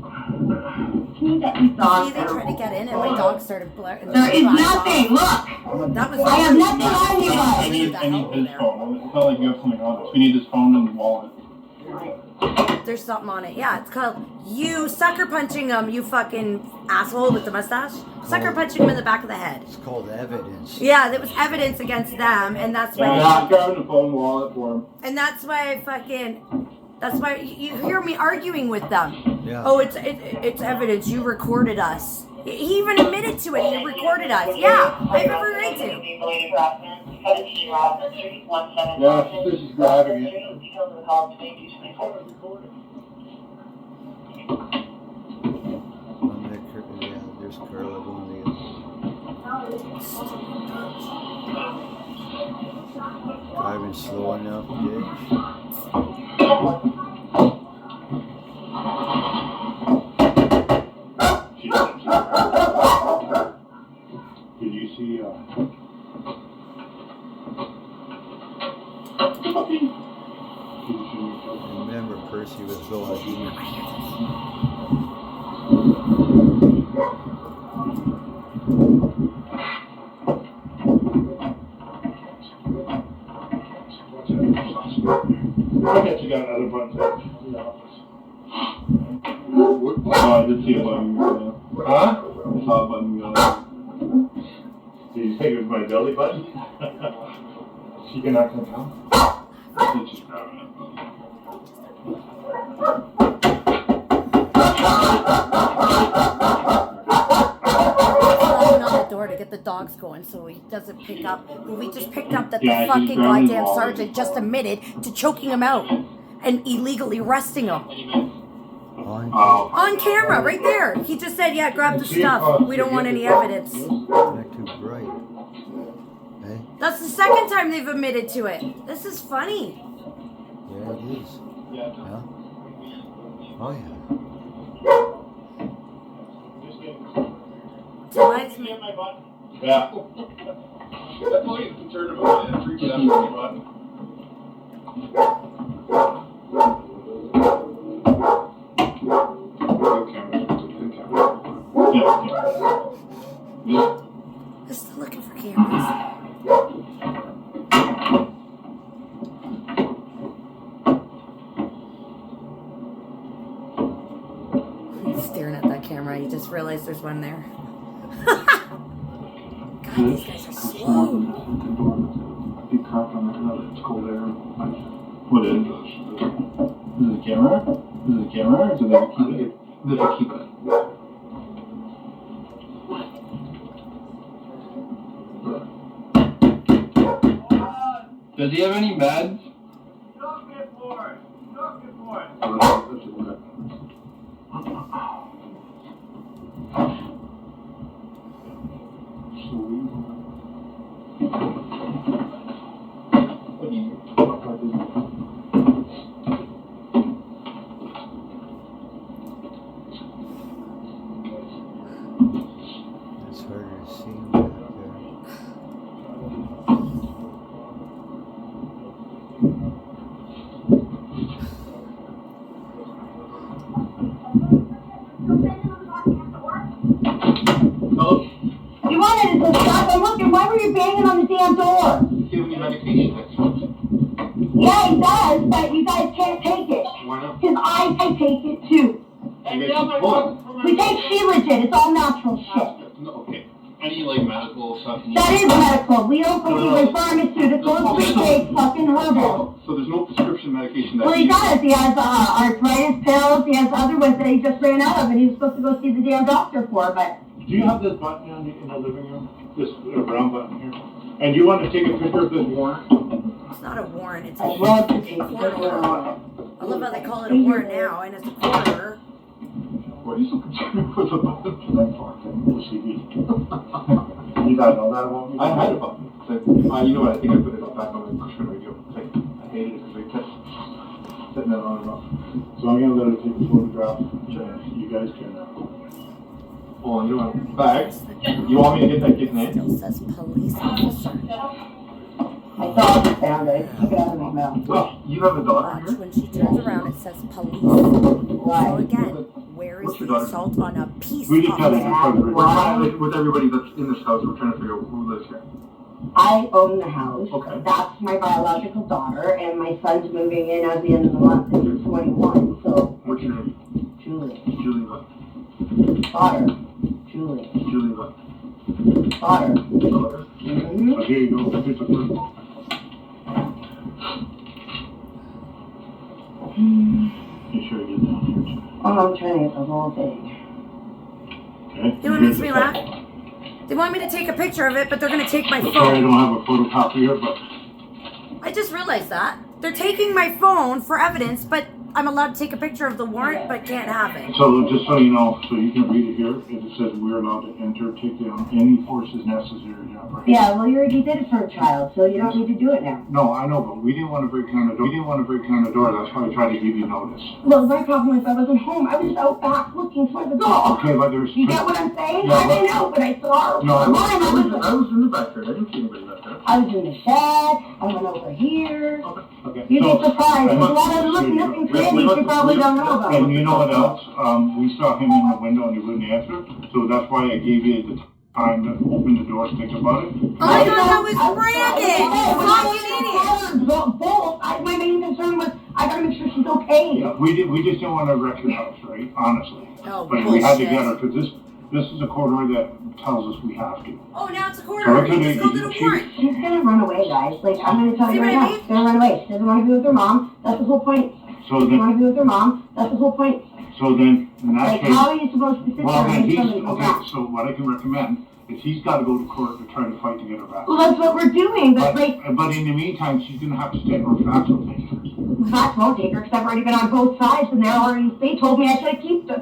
Can you get me See, songs? they tried to get in and my dog started blaring. There is nothing. Look. That was I have nothing on you I guys. need his phone. It's not like you have something on us. We need his phone and wallet. There's something on it. Yeah, it's called you sucker punching him, you fucking asshole with the mustache. Sucker punching him in the back of the head. It's called evidence. Yeah, there was evidence against them, and that's why. Yeah, grabbing the phone wallet for him. And that's why I fucking. That's why you hear me arguing with them. Yeah. Oh, it's evidence. You recorded us. He even admitted to it. He recorded us. Yeah, I have every right to. Yeah, this is grabbing it. Yeah, there's Carla going the driving slow enough, bitch. Did you see, Remember, Percy was going deep. I bet you got another bunch in the office. Oh, I did see a button go down. Huh? I saw a button go down. Did you think it was my belly button? She can not come down? She's just grabbing it. Slamming on the door to get the dogs going so he doesn't pick up. We just picked up that Yeah, the he's fucking grabbing goddamn the wall. sergeant just admitted to choking him out and illegally arresting him. On, Oh. On camera, right there. He just said, yeah, grab the stuff. We don't want any evidence. not too bright. Hey? That's the second time they've admitted to it. This is funny. Yeah, it is. Yeah. Yeah? Oh, yeah. Reminds me. Yeah. That's all you're concerned about, man. Freaking out about your button. Yeah. I'm still looking for cameras. He's staring at that camera. You just realized there's one there. God, these guys are slow. Big crack on that. It's cold air. What is this? Is it a camera? Is it a camera? Or is it a keypad? This is a keypad. Does he have any meds? Knock it for it. Knock it for it. It's harder to see back there. You wanted to stop. I'm looking. Why were you banging on the damn door? Do you have any medication next month? Yeah, he does, but you guys can't take it. Why not? Because I can take it too. You guys keep pulling. We take Shilajit. It's all natural shit. No, okay. Any like medical stuff? That is medical. We don't believe in pharmaceuticals. We take fucking herbal. So there's no prescription medication that Well, he does. He has arthritis pills. He has other ones that he just ran out of, and he was supposed to go see the damn doctor for, but... Do you have this button in the living room? This brown button here? And you want to take a picture of this warrant? It's not a warrant. It's a I'd love to take a court picture order. of it. I love how they call it a warrant now, and it's a court order. What are you so concerned with the button? I'm fucking OCD. You guys know that about me? I had a button. You know what? I think I put it back on my push radio. I hated it because I kept setting it on and off. So I'm gonna let her take a photograph. You guys can. Oh, you know what? Back. You want me to get that kid's name? Still says police officer. I thought I found it. Took it out of my mouth. Oh, you have a daughter Watch, here? when she turns around, it says police. Why? So again, where is What's the your daughter? assault on a peace We just got it. officer? We're trying to, like, with everybody that's in this house, we're trying to figure out who lives here. I own the house. Okay. That's my biological daughter, and my son's moving in at the end of the month, and he's 21, so. What's your name? Julie. Julie what? Daughter. Julie. Julie what? Daughter. Daughter? Mm-hmm. Oh, here you go. Here's the first. You sure you get down here too? Oh, I'm trying to get the whole thing. Okay. You know what makes me laugh? They want me to take a picture of it, but they're gonna take my Sorry, I phone. don't have a photocopier, but I just realized that. They're taking my phone for evidence, but I'm allowed to take a picture of the warrant, but can't have it. so just so you know, so you can read it here, it says we're allowed to enter, take down any forces necessary to operate. Yeah, well, you already did it for a child, so you don't need to do it now. No, I know, but we didn't want to break down the door. We didn't want to break down the door. That's why I tried to give you notice. Well, my problem is I wasn't home. I was out back looking for the dog. Okay, but there's. You get what I'm saying? Yeah, I didn't know, but I saw her. No, I Mom, was in the backyard. I didn't see anybody back there. I was in the shed. I went over here. Okay. You'd be surprised. There's a lot of so looking you- up and we- candy you probably don't know about. And you know what else? We saw him in the window and he wouldn't answer, so that's why I gave you the time to open the door, think about it. Oh my god, that was Brandon! You fucking idiot! Both. My main concern was I gotta make sure she's okay. Yeah, we just didn't want to wreck your house, right? Honestly. Oh, But we had to bullshit. get her, because this is a corridor that tells us we have to. Oh, now it's a So corridor. I You couldn't- just go to the she- warrant. She's gonna run away, guys. Like, I'm gonna tell See you what right I now. mean? She's gonna run away. She doesn't wanna be with her mom. That's the whole point. So She doesn't then, wanna be with her mom. That's the whole point. in that Like, case, how are you supposed to sit well, there then and he's, somebody go okay, back? so what I can recommend is he's got to go to court to try to fight to get her back. Well, that's what we're doing, but like, But in the meantime, she's gonna have to stay her facts will take her. facts won't take her because I've already been on both sides, and they told me I should have kept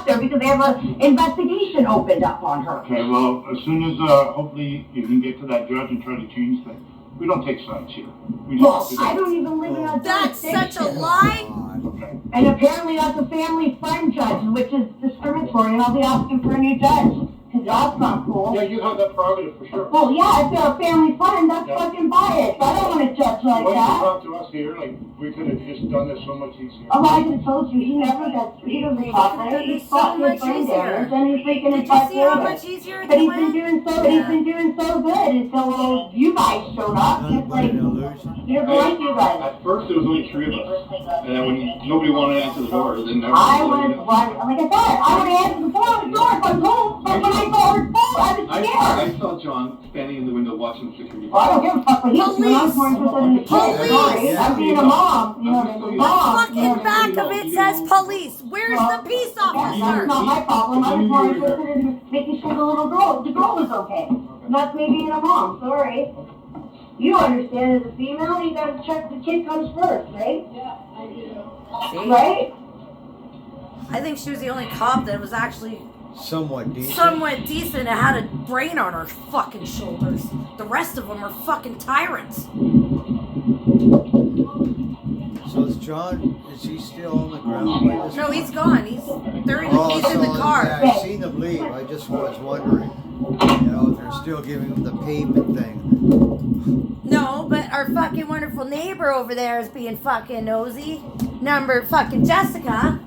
her because they have an investigation opened up on her. Okay, well, as soon as, hopefully you can get to that judge and try to change things. We don't take sides here. We Well, just. I don't even live in that That's such a jurisdiction. lie! Okay. And apparently that's a family friend judge, which is discriminatory, and I'll be asking for a new judge. Because that's not cool. Yeah, you have that prerogative for sure. Well, yeah, if they're a family friend, that's Yeah. fucking biased. I don't want to judge like Why didn't you that. talk to us here? Like, we could have just done this so much easier. Oh, I just told you, he never doesn't talk right. He's So fucking much brain easier. damage, and he's freaking Did his you see how bipolar. much easier But they he's been went? doing so good until you guys showed up. And it's like, he doesn't like you guys. At first, there was only 3 of us, and then when nobody wanted to answer the door, then I was one, like I said, I would have answered the door if I was home, but when I saw her phone, I was scared. I saw John standing in the window watching the security. Well, I don't give a fuck what he was doing. I was more interested in the kids. Police! Sorry, I'm being a mom. You know, the mom. Fucking back of it says police. Where's the peace That's officer? not my problem. I was more interested in making sure the girl was okay. Not me being a mom. Sorry. You understand, as a female, you gotta check the kid comes first, right? See? Right? I think she was the only cop that was actually Somewhat decent. somewhat decent and had a brain on her fucking shoulders. The rest of them are fucking tyrants. So is John, is he still on the ground by this No, point? he's gone. He's in the car. Yeah, I seen them leave. I just was wondering, you know, if they're still giving him the pavement thing. No, but our fucking wonderful neighbor over there is being fucking nosy. Number fucking Jessica.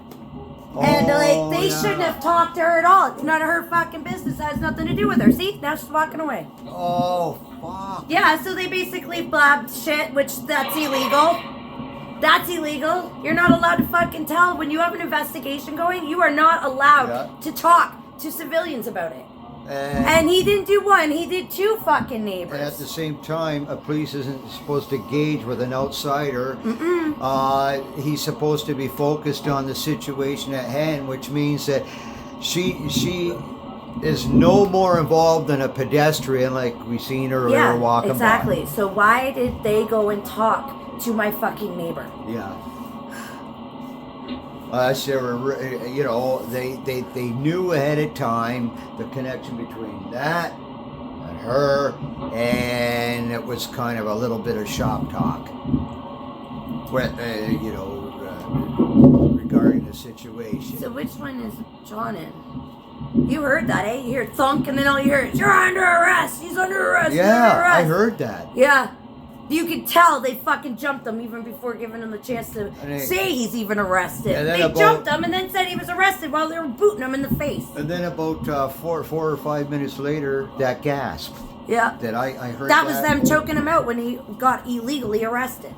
And like they yeah. shouldn't have talked to her at all. It's none of her fucking business. It has nothing to do with her. See? Now she's walking away. Oh, fuck. Yeah, so they basically blabbed shit, which that's illegal. That's illegal. You're not allowed to fucking tell. When you have an investigation going, you are not allowed Yeah. to talk to civilians about it. And, And he didn't do one, he did 2 fucking and at neighbors. the same time, a police isn't supposed to gauge with an outsider. He's supposed to be focused on the situation at hand, which means that she is no more involved than a pedestrian like we seen earlier Yeah, walking exactly. So why did they go and talk to my fucking neighbor? by. Yeah. They were, you know, they knew ahead of time the connection between that and her, and it was kind of a little bit of shop talk, you know, regarding the situation. So which one is John in? You heard that, eh? You hear thunk, and then all you hear is, "You're under arrest! He's under arrest! He's under Yeah, arrest!" I heard that. Yeah. You could tell they fucking jumped him even before giving him the chance to And they- say he's even arrested. And then They about- jumped him and then said he was arrested while they were booting him in the face. And then about 4 or 5 minutes later, that gasp. Yeah. That I heard That was them choking him out when he got illegally arrested.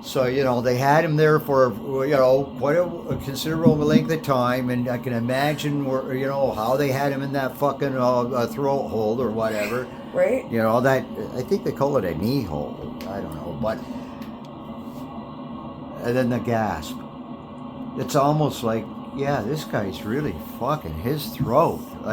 So, you know, they had him there for, you know, quite a considerable length of time, and I can imagine, where, you know, how they had him in that fucking throat hold or whatever. Right? You know, that, I think they call it a knee hold. I don't know, but, and then the gasp. It's almost like, yeah, this guy's really fucking his throat.